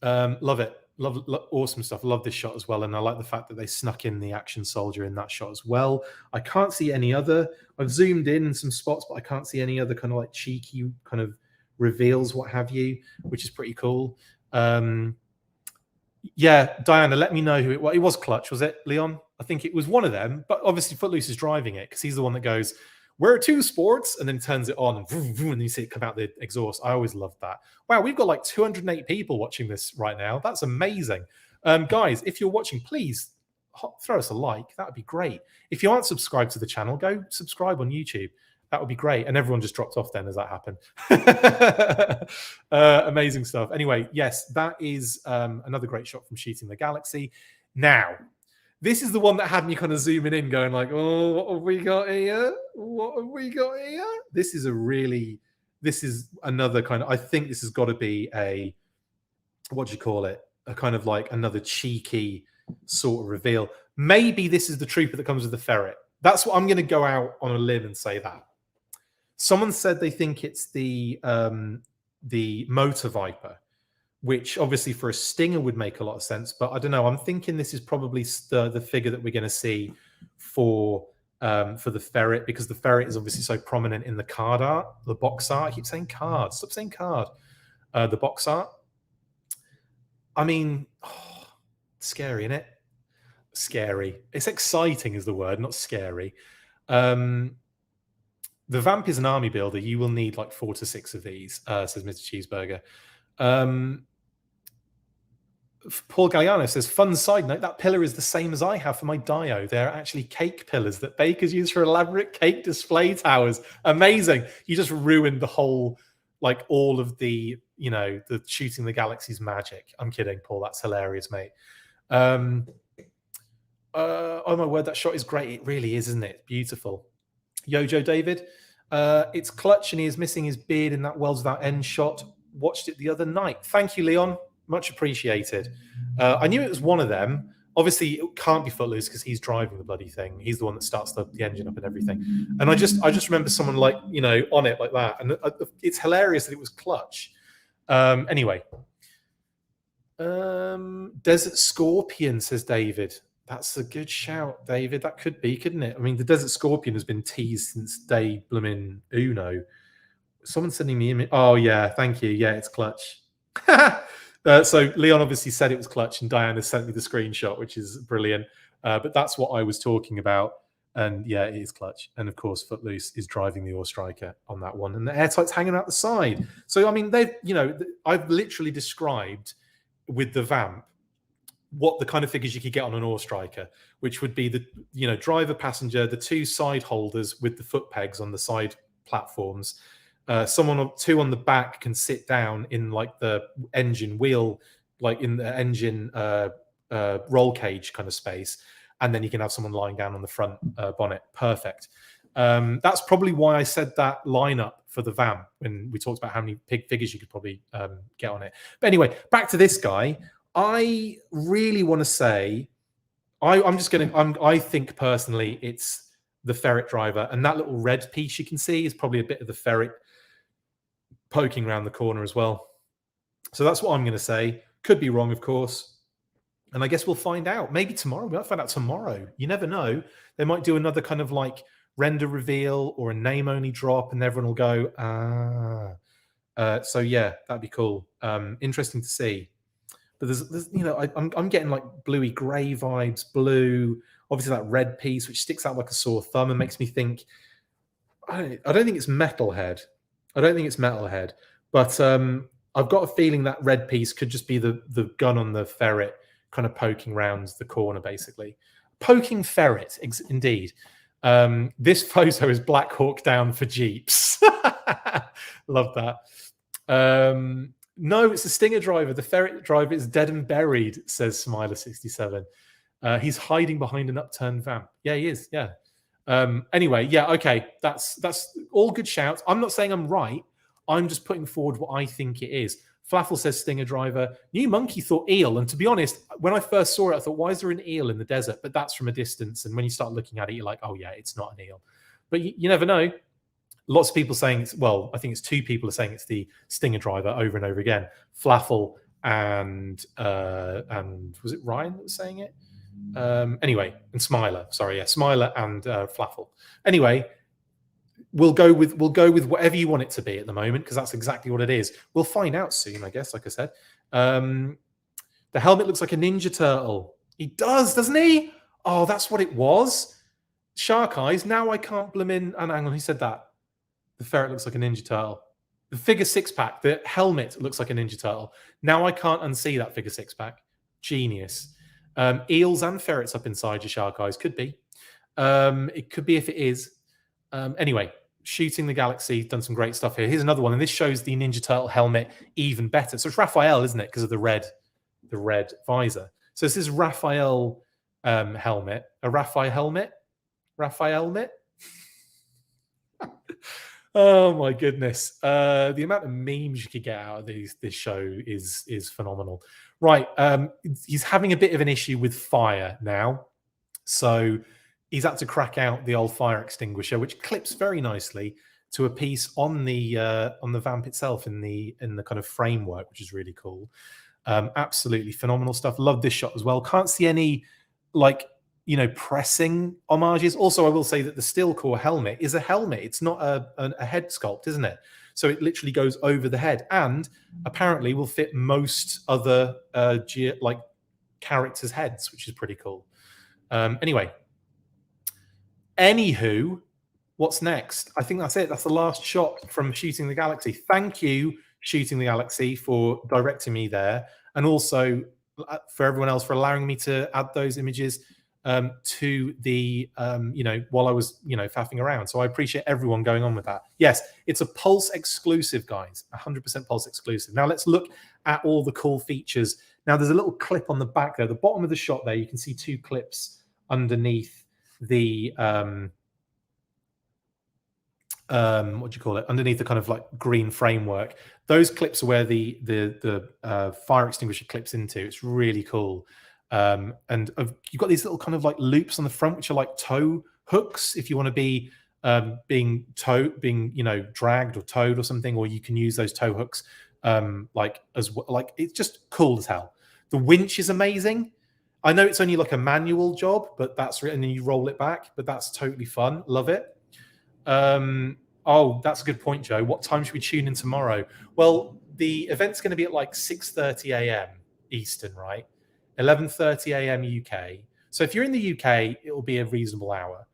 love it. Love, awesome stuff. Love this shot as well, and I like the fact that they snuck in the Action Soldier in that shot as well. I can't see any other... I've zoomed in some spots, but I can't see any other kind of like cheeky kind of reveals, what have you, which is pretty cool. Yeah, Diana, let me know who it was. It was Clutch, was it, Leon? I think it was one of them, but obviously Footloose is driving it because he's the one that goes, "Where to, sports?" and then turns it on, and, vroom, vroom, and you see it come out the exhaust. I always loved that. Wow, we've got like 208 people watching this right now. That's amazing. Guys, if you're watching, please throw us a like. That would be great. If you aren't subscribed to the channel, go subscribe on YouTube. That would be great. And everyone just dropped off then as that happened. Amazing stuff. Anyway, yes, that is another great shot from Shooting the Galaxy. Now, this is the one that had me kind of zooming in, going like, "Oh, what have we got here? What have we got here?" This is another kind of, I think this has got to be a, what do you call it? A kind of like another cheeky sort of reveal. Maybe this is the trooper that comes with the ferret. That's what I'm going to go out on a limb and say that. Someone said they think it's the Motor Viper, which obviously for a Stinger would make a lot of sense, but I don't know. I'm thinking this is probably the figure that we're going to see for the ferret, because the ferret is obviously so prominent in the card art, the box art. I keep saying card. Stop saying card. The box art. I mean, scary, isn't it? Scary. It's exciting is the word, not scary. The Vamp is an army builder. You will need like 4 to 6 of these, says Mr. Cheeseburger. Paul Galliano says, fun side note, that pillar is the same as I have for my Dio. They're actually cake pillars that bakers use for elaborate cake display towers. Amazing. You just ruined the whole, like all of the, you know, the Shooting the Galaxy's magic. I'm kidding, Paul. That's hilarious, mate. Oh my word, that shot is great. It really is, isn't it? Beautiful. Yojo David, it's clutch and he is missing his beard in that Wells Without End shot. Watched it the other night. Thank you, Leon. Much appreciated. I knew it was one of them. Obviously, it can't be Footloose because he's driving the bloody thing. He's the one that starts the engine up and everything. And I just remember someone like, you know, on it like that. And it's hilarious that it was clutch. Anyway. Desert Scorpion, says David. That's a good shout, David. That could be, couldn't it? I mean, the Desert Scorpion has been teased since day blooming Uno. Someone's sending me image. Oh, yeah. Thank you. Yeah, it's clutch. So Leon obviously said it was clutch, and Diana sent me the screenshot, which is brilliant. But that's what I was talking about. And yeah, it is clutch. And of course, Footloose is driving the Ore Striker on that one. And the airtight's hanging out the side. So, I mean, I've literally described with the Vamp what the kind of figures you could get on an Ore Striker, which would be the, you know, driver, passenger, the 2 side holders with the foot pegs on the side platforms. Two on the back can sit down in like the engine wheel, like in the engine roll cage kind of space. And then you can have someone lying down on the front bonnet. Perfect. That's probably why I said that lineup for the VAMP when we talked about how many figures you could probably get on it. But anyway, back to this guy. I really want to say, I think personally it's the ferret driver, and that little red piece you can see is probably a bit of the ferret poking around the corner as well. So that's what I'm going to say. Could be wrong, of course. And I guess we'll find out. Maybe tomorrow. We might find out tomorrow. You never know. They might do another kind of like render reveal or a name only drop, and everyone will go, so yeah, that'd be cool. Interesting to see. But there's you know, I'm getting like bluey grey vibes, blue, obviously that red piece which sticks out like a sore thumb and makes me think. I don't think it's Metalhead. But I've got a feeling that red piece could just be the gun on the ferret kind of poking around the corner, basically. Poking ferret, indeed. This photo is Black Hawk Down for Jeeps. Love that. No, it's the Stinger driver. The ferret driver is dead and buried, says Smiler67. He's hiding behind an upturned vamp. Yeah, he is. Yeah. Anyway, yeah, okay. That's all good shouts. I'm not saying I'm right. I'm just putting forward what I think it is. Flaffle says Stinger driver. New Monkey thought eel. And to be honest, when I first saw it, I thought, why is there an eel in the desert? But that's from a distance. And when you start looking at it, you're like, oh, yeah, it's not an eel. But you never know. Lots of people saying it's, well, I think it's 2 people are saying it's the Stinger driver over and over again. Flaffle and was it Ryan that was saying it? Anyway, and Smiler. Sorry, yeah, Smiler and Flaffle. Anyway, we'll go with whatever you want it to be at the moment, because that's exactly what it is. We'll find out soon, I guess. Like I said, the helmet looks like a Ninja Turtle. He does, doesn't he? Oh, that's what it was. Shark eyes. Now I can't blimmin'. And hang on, who said that? The ferret looks like a Ninja Turtle. The figure 6-pack, the helmet looks like a Ninja Turtle. Now I can't unsee that figure 6-pack. Genius. Eels and ferrets up inside your shark eyes. Could be. It could be if it is. Anyway, Shooting the Galaxy, done some great stuff here. Here's another one, and this shows the Ninja Turtle helmet even better. So it's Raphael, isn't it? Because of the red visor. So this is Raphael helmet. A Raphael helmet? Raphael helmet? Oh my goodness. The amount of memes you could get out of this show is phenomenal. Right. He's having a bit of an issue with fire now. So he's had to crack out the old fire extinguisher, which clips very nicely to a piece on the vamp itself in the kind of framework, which is really cool. Absolutely phenomenal stuff. Love this shot as well. Can't see any pressing homages. Also, I will say that the steel core helmet is a helmet. It's not a head sculpt, isn't it? So it literally goes over the head, and apparently will fit most other characters' heads, which is pretty cool. Anywho, what's next? I think that's it. That's the last shot from Shooting the Galaxy. Thank you, Shooting the Galaxy, for directing me there, and also for everyone else for allowing me to add those images to the while I was faffing around. So I appreciate everyone going on with that. Yes, it's a Pulse exclusive, guys. 100% Pulse exclusive. Now let's look at all the cool features. Now there's a little clip on the back there, the bottom of the shot there. You can see 2 clips underneath the what do you call it? Underneath the kind of like green framework. Those clips are where the fire extinguisher clips into. It's really cool. And you've got these little kind of like loops on the front, which are like tow hooks. If you want to be being dragged or towed or something, or you can use those tow hooks it's just cool as hell. The winch is amazing. I know it's only like a manual job, but and then you roll it back, but that's totally fun. Love it. Oh, that's a good point, Joe. What time should we tune in tomorrow? Well, the event's going to be at like 6:30 a.m. Eastern, right? 11:30 a.m. UK. So if you're in the UK, it will be a reasonable hour.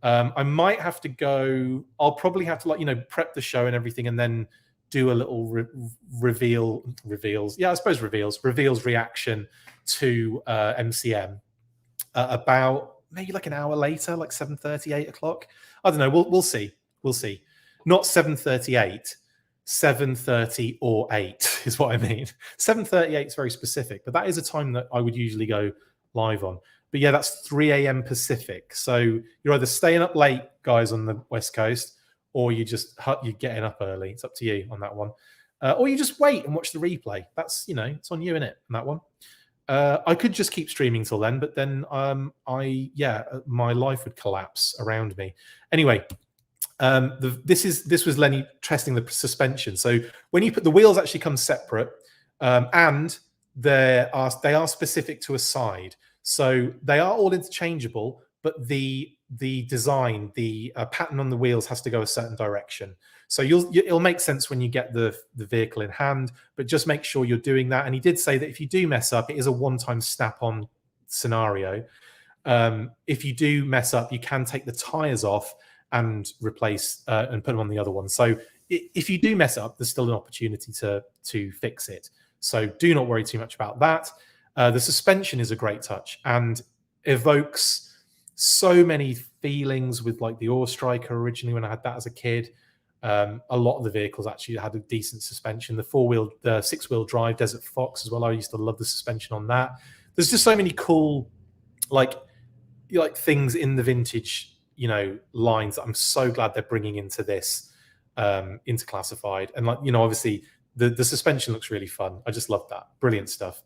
I might have to go. I'll probably have to prep the show and everything, and then do a little reveals. Yeah, I suppose reveals reaction to MCM about maybe like an hour later, like 7:30, 8 o'clock. I don't know. We'll see. We'll see. Not 7:38. 7:30 or 8 is what I mean. 7:38 is very specific, but that is a time that I would usually go live on. But yeah, that's 3 a.m. Pacific. So you're either staying up late, guys, on the West Coast, or you're getting up early. It's up to you on that one. Or you just wait and watch the replay. That's, it's on you, innit, on that one. I could just keep streaming till then, but then my life would collapse around me. Anyway, this was Lenny testing the suspension. So when you put the wheels actually come separate, and they are specific to a side. So they are all interchangeable, but the design, the pattern on the wheels has to go a certain direction. So it'll make sense when you get the vehicle in hand, but just make sure you're doing that. And he did say that if you do mess up, it is a one-time snap-on scenario. If you do mess up, you can take the tires off and replace and put them on the other one. So if you do mess up, there's still an opportunity to fix it. So do not worry too much about that. The suspension is a great touch and evokes so many feelings with like the Ore Striker originally when I had that as a kid. A lot of the vehicles actually had a decent suspension. The 6-wheel drive Desert Fox as well. I used to love the suspension on that. There's just so many cool like things in the vintage lines that I'm so glad they're bringing into this into Classified. And obviously the suspension looks really fun. I just love that. Brilliant stuff.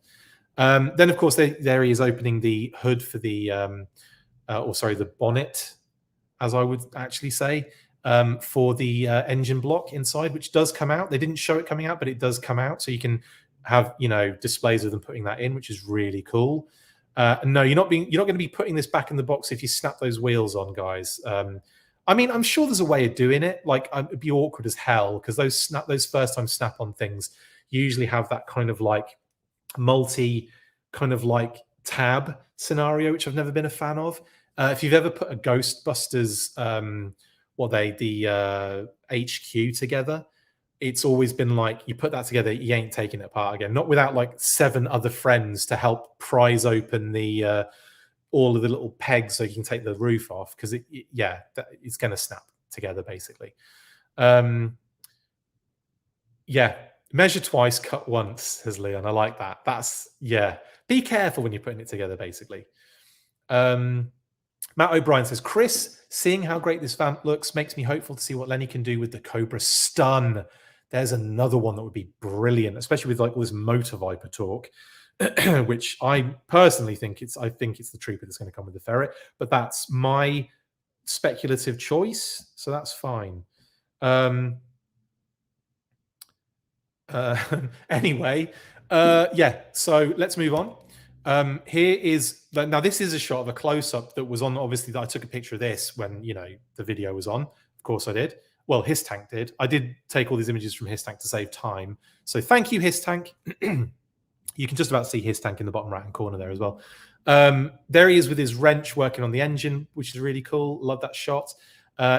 Then of course there he is opening the hood for the the bonnet, as I would actually say, for the engine block inside, which does come out. They didn't show it coming out, but it does come out, so you can have displays of them putting that in, which is really cool. No, you're not going to be putting this back in the box if you snap those wheels on, guys. I mean, I'm sure there's a way of doing it. Like, it'd be awkward as hell because those first time snap on things usually have that kind of like multi kind of like tab scenario, which I've never been a fan of. If you've ever put a Ghostbusters, the HQ together, it's always been like, you put that together, you ain't taking it apart again. Not without like 7 other friends to help prise open the all of the little pegs so you can take the roof off, because it's going to snap together basically. Yeah, measure twice, cut once, says Leon. I like that. That's, yeah. Be careful when you're putting it together, basically. Matt O'Brien says, Chris, seeing how great this vamp looks makes me hopeful to see what Lenny can do with the Cobra Stun. There's another one that would be brilliant, especially with like all this Motor Viper talk, which I personally think I think it's the Trooper that's going to come with the Ferret, but that's my speculative choice, so that's fine. Anyway, yeah, so let's move on. Here is, now this is a shot of a close-up that was on, obviously, that I took a picture of this when, you know, the video was on. Of course I did. Well, His Tank did. I did take all these images from His Tank to save time. So thank you, His Tank. You can just about see His Tank in the bottom right-hand corner there as well. There he is with his wrench working on the engine, which is really cool. Love that shot.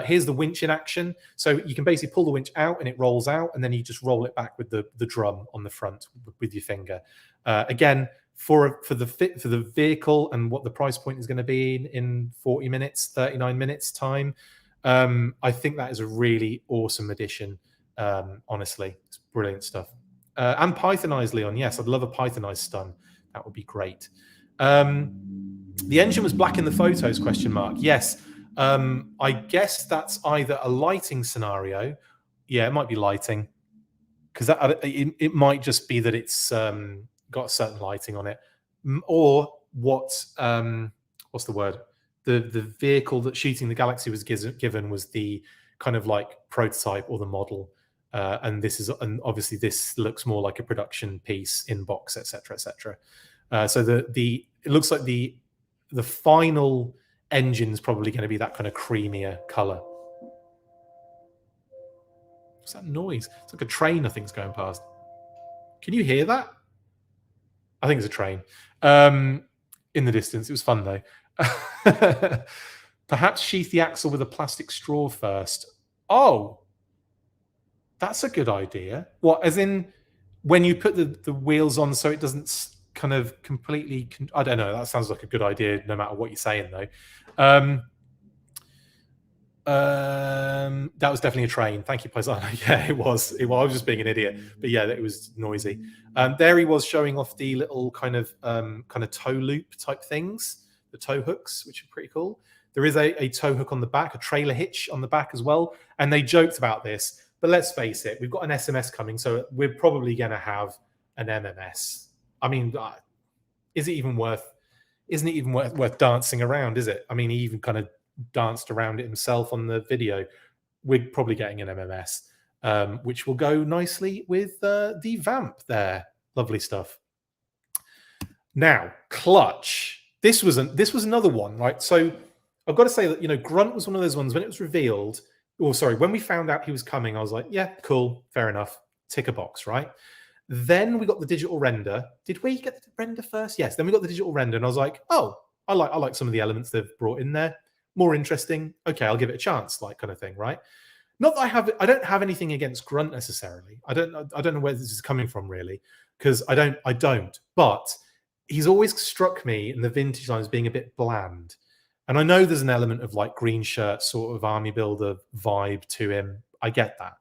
Here's the winch in action. So you can basically pull the winch out and it rolls out, and then you just roll it back with the drum on the front with your finger. Again, for the vehicle and what the price point is going to be in 40 minutes, 39 minutes time, I think that is a really awesome addition. Honestly, it's brilliant stuff. And Pythonized, Leon. Yes, I'd love a Pythonized stun. That would be great. The engine was black in the photos, question mark. Yes. I guess that's either a lighting scenario. Yeah, it might be lighting, because it might just be that it's got certain lighting on it, or what's the word? The vehicle that Shooting the Galaxy was given was the kind of like prototype or the model, and obviously this looks more like a production piece in box, etc., etc. So it looks like the final engine's probably going to be that kind of creamier color. What's that noise? It's like a train, I think, is going past. Can you hear that? I think it's a train. In the distance. It was fun though. Perhaps sheath the axle with a plastic straw first. Oh, that's a good idea. What, as in when you put the wheels on so it doesn't kind of completely, I don't know, that sounds like a good idea no matter what you're saying though. That was definitely a train. Thank you, Paisano. Yeah, it was. I was just being an idiot, but yeah, it was noisy. There he was showing off the little kind of toe loop type things, the toe hooks, which are pretty cool. There is a toe hook on the back, a trailer hitch on the back as well, and they joked about this. But let's face it, we've got an SMS coming, so we're probably going to have an MMS. I mean, isn't it even worth dancing around, is it? I mean, he even kind of danced around it himself on the video. We're probably getting an MMS, which will go nicely with the VAMP there. Lovely stuff. Now, Clutch. This was another one, right? So I've got to say that, you know, Grunt was one of those ones when it was revealed, when we found out he was coming, I was like, yeah, cool, fair enough. Tick a box, right? Then we got the digital render. Did we get the render first? Yes. Then we got the digital render, and I was like, oh, I like some of the elements they've brought in there. More interesting. Okay, I'll give it a chance, like kind of thing, right? Not that I don't have anything against Grunt necessarily. I don't know where this is coming from really, because I don't. But he's always struck me in the vintage line as being a bit bland. And I know there's an element of like green shirt sort of army builder vibe to him. I get that.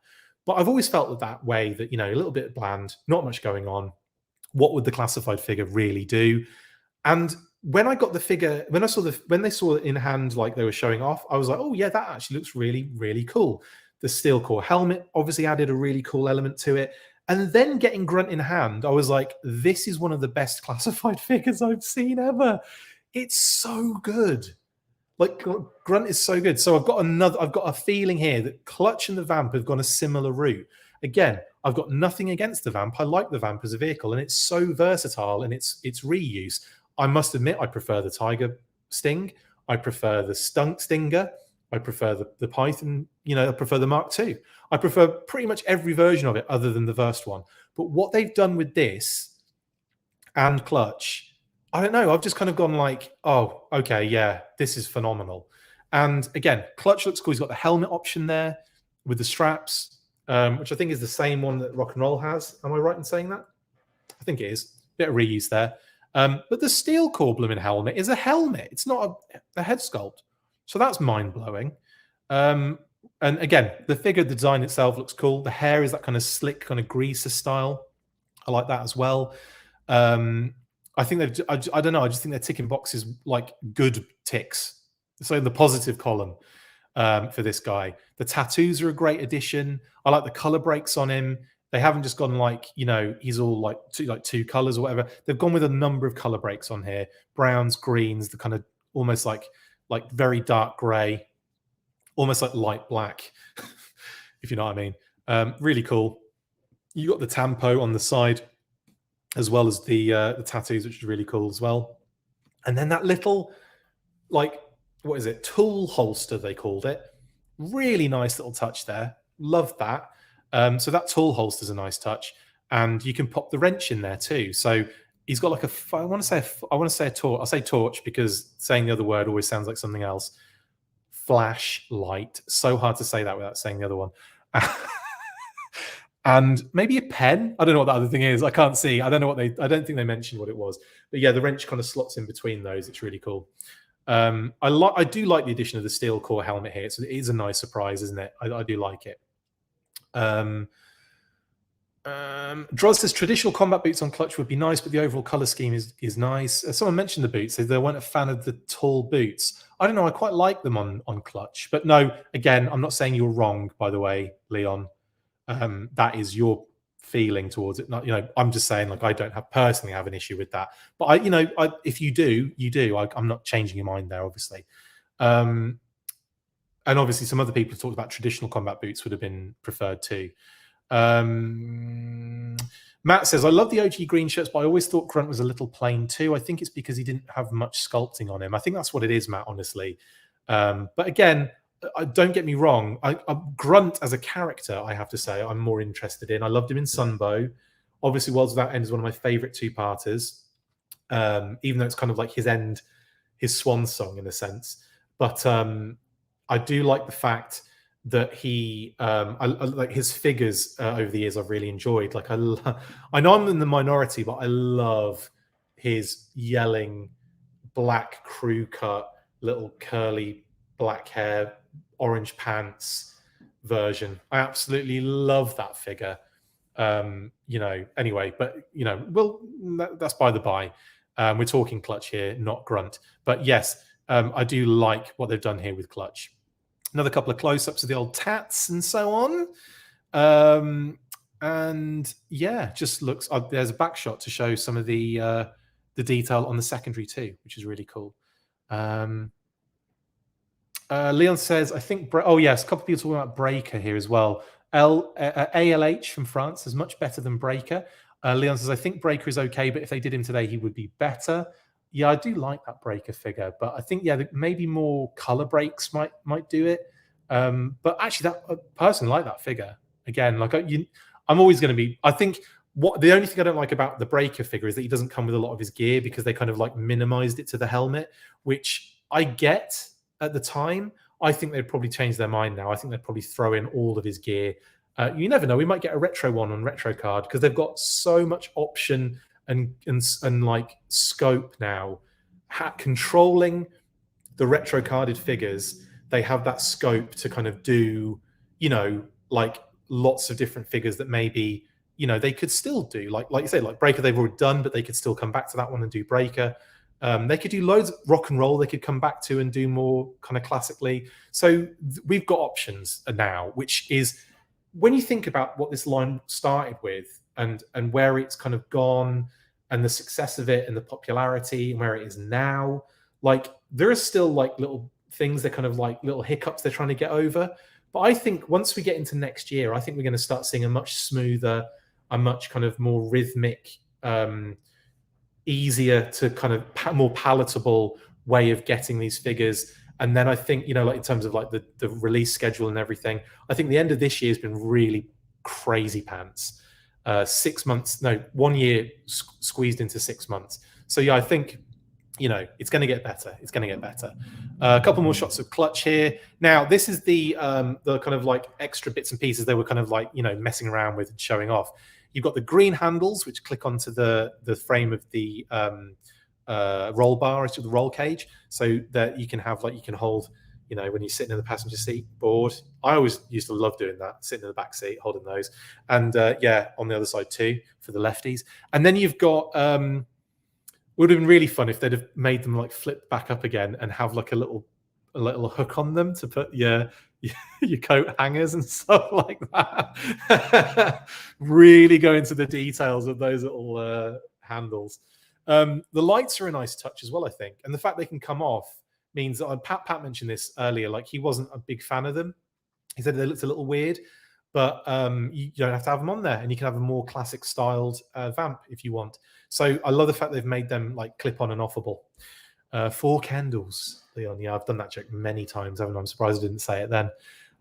But I've always felt that way, that, you know, a little bit bland, not much going on. What would the classified figure really do? And when I got the figure, when they saw it in hand, like they were showing off, I was like, oh yeah, that actually looks really, really cool. The steel core helmet obviously added a really cool element to it. And then getting Grunt in hand, I was like, this is one of the best classified figures I've seen ever. It's so good. Like, Grunt is so good. So I've got a feeling here that Clutch and the Vamp have gone a similar route. Again, I've got nothing against the Vamp. I like the Vamp as a vehicle, and it's so versatile and it's reuse. I must admit, I prefer the Tiger Sting. I prefer the Stinger. I prefer the Python. You know, I prefer the Mark II. I prefer pretty much every version of it other than the first one. But what they've done with this and Clutch, I don't know. I've just kind of gone like, oh, okay, yeah, this is phenomenal. And again, clutch looks cool. He's got the helmet option there with the straps, which I think is the same one that Rock and Roll has. Am I right in saying that? I think it is. Bit of reuse there. But the steel core blooming helmet is a helmet. It's not a head sculpt. So that's mind-blowing. And again, the figure design itself looks cool. The hair is that kind of slick, kind of greaser style. I like that as well. I think they've, I don't know, I just think they're ticking boxes like good ticks. So in the positive column for this guy. The tattoos are a great addition. I like the color breaks on him. They haven't just gone like, you know, he's all like two colors or whatever. They've gone with a number of color breaks on here. Browns, greens, the kind of almost like very dark gray, almost like light black, if you know what I mean. Really cool. You got the tampo on the side, as well as the tattoos, which is really cool as well. And then that little, like, what is it? Tool holster, they called it. Really nice little touch there. Love that. So that tool holster is a nice touch. And you can pop the wrench in there too. So he's got like I want to say a torch. I'll say torch because saying the other word always sounds like something else. Flashlight. So hard to say that without saying the other one. And maybe a pen. I don't know what the other thing is. I can't see. I don't know what I don't think they mentioned what it was. But yeah, the wrench kind of slots in between those. It's really cool. I do like the addition of the steel core helmet here. So it is a nice surprise, isn't it? I do like it. Droz says traditional combat boots on clutch would be nice, but the overall color scheme is nice. Someone mentioned the boots. They weren't a fan of the tall boots. I don't know. I quite like them on clutch. But no, again, I'm not saying you're wrong, by the way, Leon. That is your feeling towards it. Not, you know, I'm just saying, like, I don't personally have an issue with that. But if you do, you do. I'm not changing your mind there, obviously. And obviously, some other people have talked about traditional combat boots would have been preferred too. Matt says, I love the OG green shirts, but I always thought Grunt was a little plain too. I think it's because he didn't have much sculpting on him. I think that's what it is, Matt, honestly. But again, don't get me wrong. Grunt as a character, I have to say, I'm more interested in. I loved him in Sunbow. Obviously, Worlds Without End is one of my favorite two-parters, even though it's kind of like his swan song in a sense. But I do like the fact that he, I like his figures over the years. I've really enjoyed. Like I know I'm in the minority, but I love his yelling black crew cut, little curly black hair, orange pants version. I absolutely love that figure. You know, anyway, but you know, well, that's by the by. We're talking clutch here, not Grunt. But yes, I do like what they've done here with clutch. Another couple of close-ups of the old tats and so on. And yeah, just looks. There's a back shot to show some of the detail on the secondary too, which is really cool. Leon says, I think. Oh yes, a couple of people talking about Breaker here as well. ALH from France is much better than Breaker. Leon says, I think Breaker is okay, but if they did him today, he would be better. Yeah, I do like that Breaker figure, but I think maybe more color breaks might do it. But actually, I personally like that figure. Again, like I'm always going to be. I think the only thing I don't like about the Breaker figure is that he doesn't come with a lot of his gear because they kind of like minimized it to the helmet, which I get at the time. I think they'd probably change their mind now. I think they'd probably throw in all of his gear. You never know. We might get a retro one on retro card because they've got so much option and like scope now. Controlling the retro carded figures, they have that scope to kind of do, you know, like lots of different figures that maybe, you know, they could still do. Like you say, like Breaker, they've already done, but they could still come back to that one and do Breaker. They could do loads of Rock and Roll. They could come back to and do more kind of classically. So we've got options now, which is when you think about what this line started with and where it's kind of gone and the success of it and the popularity and where it is now, like there are still like little things, they're kind of like little hiccups they're trying to get over. But I think once we get into next year, I think we're going to start seeing a much smoother, a much kind of more rhythmic, easier to kind of more palatable way of getting these figures. And then I think, you know, like in terms of like the release schedule and everything, I think the end of this year has been really crazy pants. 6 months, no, 1 year squeezed into 6 months. So yeah, I think you know, it's going to get better. It's going to get better. A couple more shots of clutch here. Now, this is the kind of like extra bits and pieces they were kind of like, you know, messing around with and showing off. You've got the green handles, which click onto the frame of the roll bar, the roll cage, so that you can have like, you can hold, you know, when you're sitting in the passenger seat board. I always used to love doing that, sitting in the back seat, holding those. And yeah, on the other side too, for the lefties. And then you've got, would have been really fun if they'd have made them like flip back up again and have like a little hook on them to put your coat hangers and stuff like that. Really go into the details of those little handles. The lights are a nice touch as well, I think, and the fact they can come off means that Pat mentioned this earlier. Like, he wasn't a big fan of them. He said they looked a little weird, but you don't have to have them on there, and you can have a more classic styled vamp if you want. So I love the fact they've made them like clip on and offable. 4 candles, Leon. Yeah, I've done that joke many times, haven't I? I'm surprised I didn't say it then.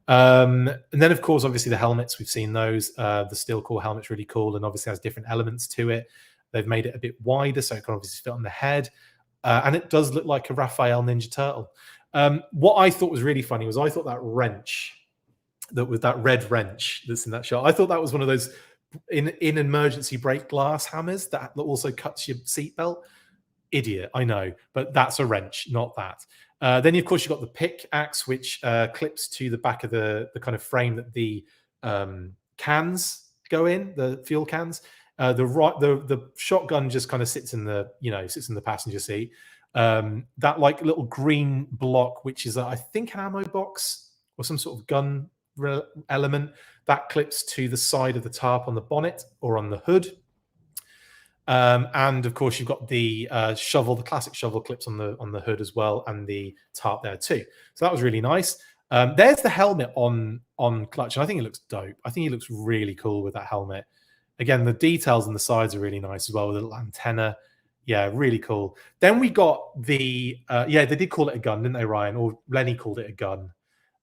And then, of course, obviously the helmets, we've seen those. The steel core helmet's really cool and obviously has different elements to it. They've made it a bit wider so it can obviously fit on the head. And it does look like a Raphael Ninja Turtle. What I thought was really funny was I thought that wrench, that red wrench that's in that shot, I thought that was one of those in emergency break glass hammers that also cuts your seatbelt. Idiot, I know, but that's a wrench, not that. Then, of course, you've got the pickaxe, which clips to the back of the kind of frame that the cans go in, the fuel cans. The shotgun just kind of sits in the passenger seat. That like little green block, which is I think an ammo box or some sort of gun element, that clips to the side of the tarp on the bonnet or on the hood. And of course, you've got the shovel, the classic shovel clips on the hood as well, and the tarp there too. So that was really nice. There's the helmet on clutch, and I think it looks dope. I think it looks really cool with that helmet. Again, the details on the sides are really nice as well, with a little antenna. Yeah, really cool. Then we got the they did call it a gun, didn't they, Ryan? Or Lenny called it a gun.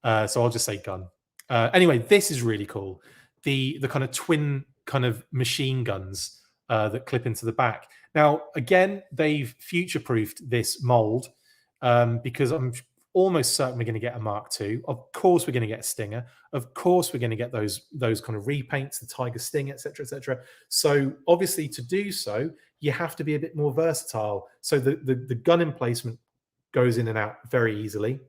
So I'll just say gun. Anyway, this is really cool. The kind of twin kind of machine guns that clip into the back. Now, again, they've future-proofed this mold because I'm almost certain we're going to get a Mark II. Of course, we're going to get a Stinger. Of course, we're going to get those kind of repaints, the Tiger Sting, etc., etc. So, obviously, to do so, you have to be a bit more versatile. So the gun emplacement goes in and out very easily.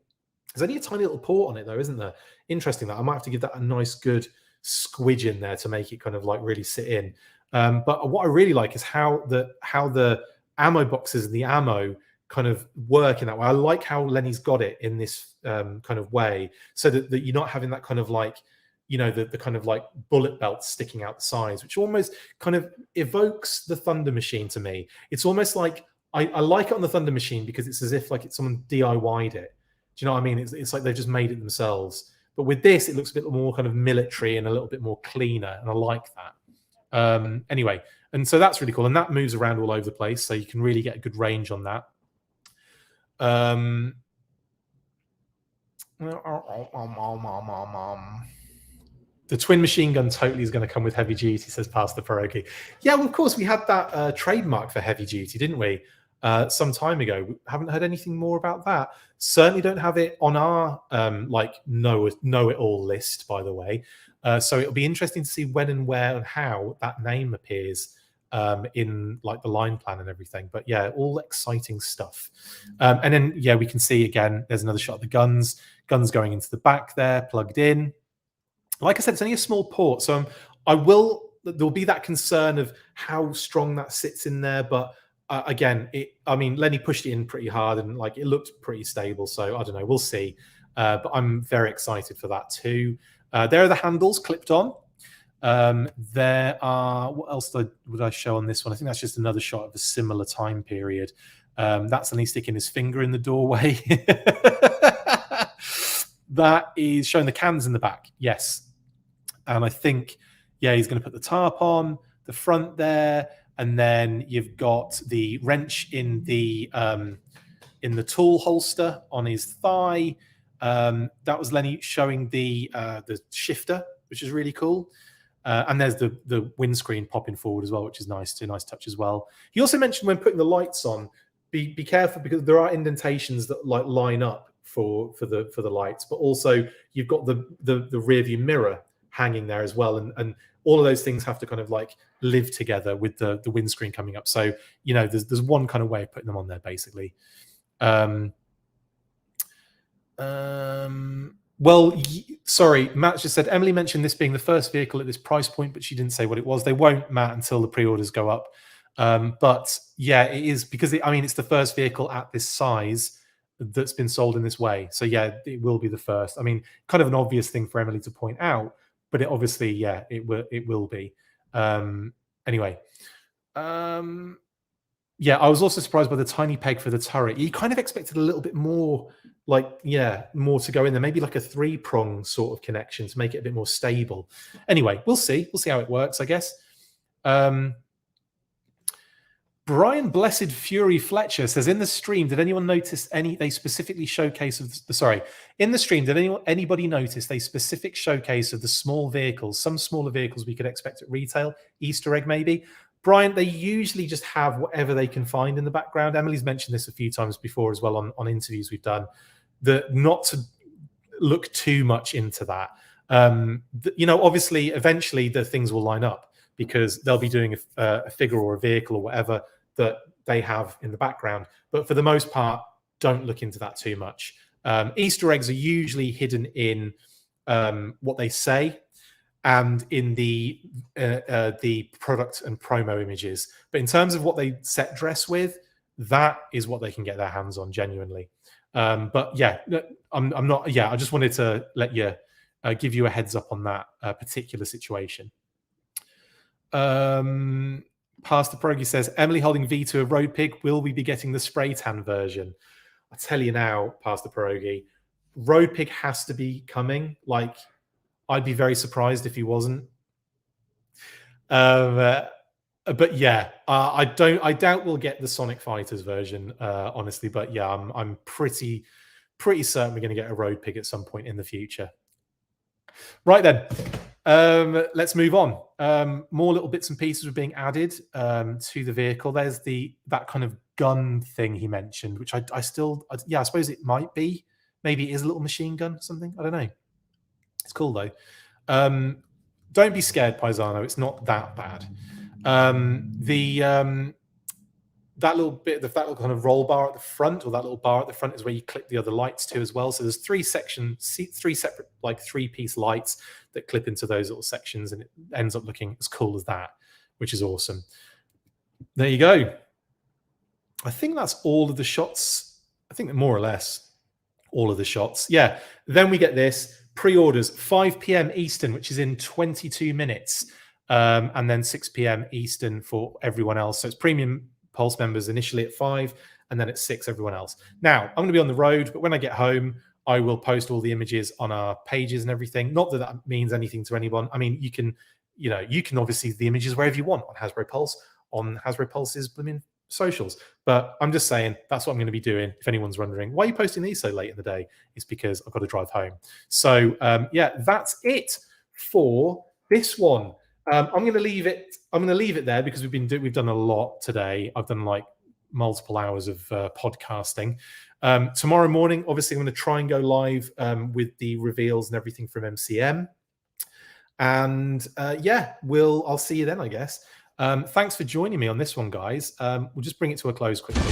There's only a tiny little port on it, though, isn't there? Interesting that I might have to give that a nice, good squidge in there to make it kind of like really sit in. But what I really like is how the ammo boxes and the ammo kind of work in that way. I like how Lenny's got it in this kind of way, so that you're not having that kind of like, you know, the kind of like bullet belt sticking out the sides, which almost kind of evokes the Thunder Machine to me. It's almost like I like it on the Thunder Machine because it's as if like it's someone DIY'd it. Do you know what I mean? It's like they've just made it themselves. But with this, it looks a bit more kind of military and a little bit more cleaner, and I like that. Anyway, and so that's really cool, and that moves around all over the place, so you can really get a good range on that. The twin machine gun totally is going to come with heavy duty, says Pastor Pierogi. Yeah, well, of course, we had that trademark for heavy duty, didn't we? Some time ago. We haven't heard anything more about that. Certainly don't have it on our like know it all list, by the way. So it'll be interesting to see when and where and how that name appears in like the line plan and everything. But yeah, all exciting stuff. And then yeah, we can see again, there's another shot of the guns going into the back there, plugged in. Like I said, it's only a small port, so there'll be that concern of how strong that sits in there, but again, Lenny pushed it in pretty hard and like it looked pretty stable. So I don't know, we'll see. But I'm very excited for that too. There are the handles clipped on. There are, what else would I show on this one? I think that's just another shot of a similar time period. That's Lenny sticking his finger in the doorway. That is showing the cans in the back. Yes. And I think, yeah, he's going to put the tarp on the front there. And then you've got the wrench in the tool holster on his thigh. That was Lenny showing the shifter, which is really cool. And there's the windscreen popping forward as well, which is nice too. Nice touch as well. He also mentioned when putting the lights on, be careful, because there are indentations that like line up for the lights, but also you've got the rear view mirror hanging there as well, and all of those things have to kind of like live together with the windscreen coming up. So there's one kind of way of putting them on there, basically. Well, sorry, Matt just said Emily mentioned this being the first vehicle at this price point, but she didn't say what it was. They won't, Matt, until the pre-orders go up. But yeah, it is, because it's the first vehicle at this size that's been sold in this way. So yeah, it will be the first. I mean, kind of an obvious thing for Emily to point out, but it obviously, yeah, it will be. Anyway, yeah, I was also surprised by the tiny peg for the turret. You kind of expected a little bit more, more to go in there, maybe like a 3-prong sort of connection to make it a bit more stable. Anyway, we'll see how it works, I guess. Brian Blessed Fury Fletcher says, in the stream, did anyone notice they specifically showcase of in the stream, did anybody notice a specific showcase of the small vehicles, some smaller vehicles we could expect at retail, Easter egg maybe? Brian, they usually just have whatever they can find in the background. Emily's mentioned this a few times before as well on interviews we've done, that not to look too much into that. Obviously, eventually the things will line up, because they'll be doing a figure or a vehicle or whatever that they have in the background. But for the most part, don't look into that too much. Easter eggs are usually hidden in what they say and in the product and promo images. But in terms of what they set dress with, that is what they can get their hands on genuinely. But yeah, I'm not. Yeah, I just wanted to let you give you a heads up on that particular situation. Pastor Pierogi says, Emily holding V2 of Road Pig. Will we be getting the spray tan version? I tell you now, Pastor Pierogi, Road Pig has to be coming. Like, I'd be very surprised if he wasn't. But yeah, I doubt we'll get the Sonic Fighters version, honestly. But yeah, I'm pretty certain we're going to get a Road Pig at some point in the future. Right then, let's move on. More little bits and pieces are being added to the vehicle. There's that kind of gun thing he mentioned, which I suppose it might be. Maybe it is a little machine gun or something. I don't know. It's cool though. Don't be scared, Paisano. It's not that bad. That little kind of roll bar at the front, or that little bar at the front, is where you clip the other lights to as well. So there's three separate like 3-piece lights that clip into those little sections, and it ends up looking as cool as that, which is awesome. There you go. I think that's all of the shots. I think more or less all of the shots. Yeah. Then we get this. Pre-orders 5 p.m. Eastern, which is in 22 minutes, and then 6 p.m. Eastern for everyone else. So it's premium Pulse members initially at 5, and then at 6 everyone else. Now, I'm going to be on the road, but when I get home, I will post all the images on our pages and everything. Not that that means anything to anyone. I mean, you can obviously see the images wherever you want on Hasbro Pulse, on Hasbro Pulse's socials. But I'm just saying that's what I'm going to be doing. If anyone's wondering why are you posting these so late in the day, it's because I've got to drive home. So yeah, that's it for this one. I'm going to leave it there, because we've done a lot today. I've done like multiple hours of podcasting. Tomorrow morning, obviously, I'm going to try and go live with the reveals and everything from MCM. And yeah, I'll see you then, I guess. Thanks for joining me on this one, guys. We'll just bring it to a close quickly.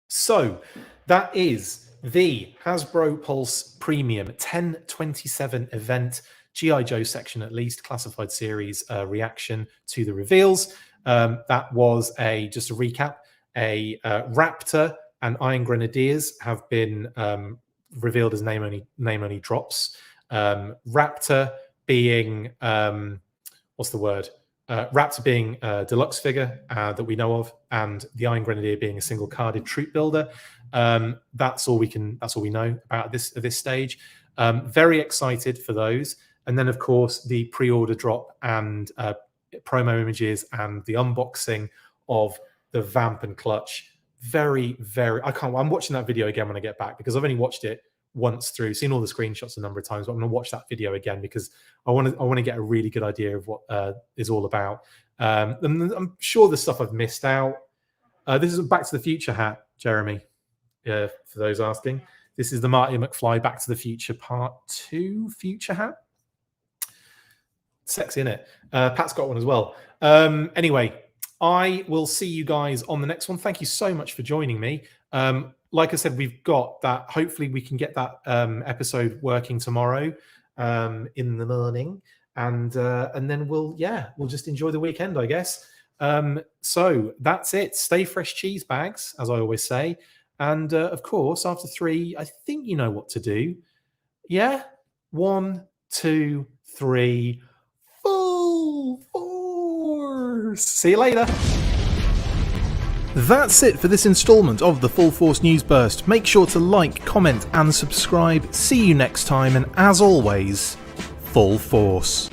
So that is the Hasbro Pulse Premium 1027 event, G.I. Joe section at least, classified series reaction to the reveals. That was just a recap. Raptor and Iron Grenadiers have been revealed as name only drops. Raptor being what's the word? Raptor being a deluxe figure that we know of, and the Iron Grenadier being a single carded troop builder. That's all we know about at this stage. Very excited for those. And then, of course, the pre-order drop and promo images and the unboxing of the Vamp and Clutch. Very, very. I'm watching that video again when I get back, because I've only watched it once through, seen all the screenshots a number of times, but I'm going to watch that video again because I want to get a really good idea of what is all about. And I'm sure there's stuff I've missed out. This is a Back to the Future hat, Jeremy. For those asking, this is the Marty McFly Back to the Future Part 2 future hat. Sexy, innit? Pat's got one as well. Anyway, I will see you guys on the next one. Thank you so much for joining me. Like I said, we've got that. Hopefully, we can get that episode working tomorrow in the morning, and then we'll just enjoy the weekend, I guess. So that's it. Stay fresh, cheese bags, as I always say. And of course, after 3, I think you know what to do. Yeah, 1, 2, 3. Full force. See you later. That's it for this installment of the Full Force News Burst. Make sure to like, comment and subscribe. See you next time, and as always, full force.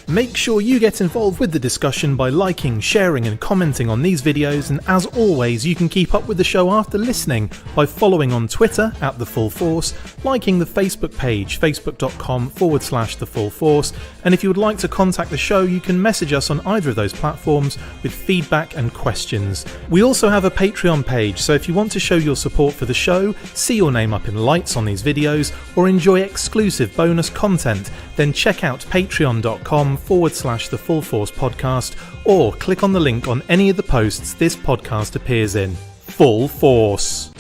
Make sure you get involved with the discussion by liking, sharing and commenting on these videos, and as always you can keep up with the show after listening by following on Twitter @The Full Force, liking the Facebook page facebook.com/The Full Force, and if you would like to contact the show you can message us on either of those platforms with feedback and questions. We also have a Patreon page, so if you want to show your support for the show, see your name up in lights on these videos, or enjoy exclusive bonus content, then check out patreon.com/The Full Force Podcast, or click on the link on any of the posts this podcast appears in. Full Force.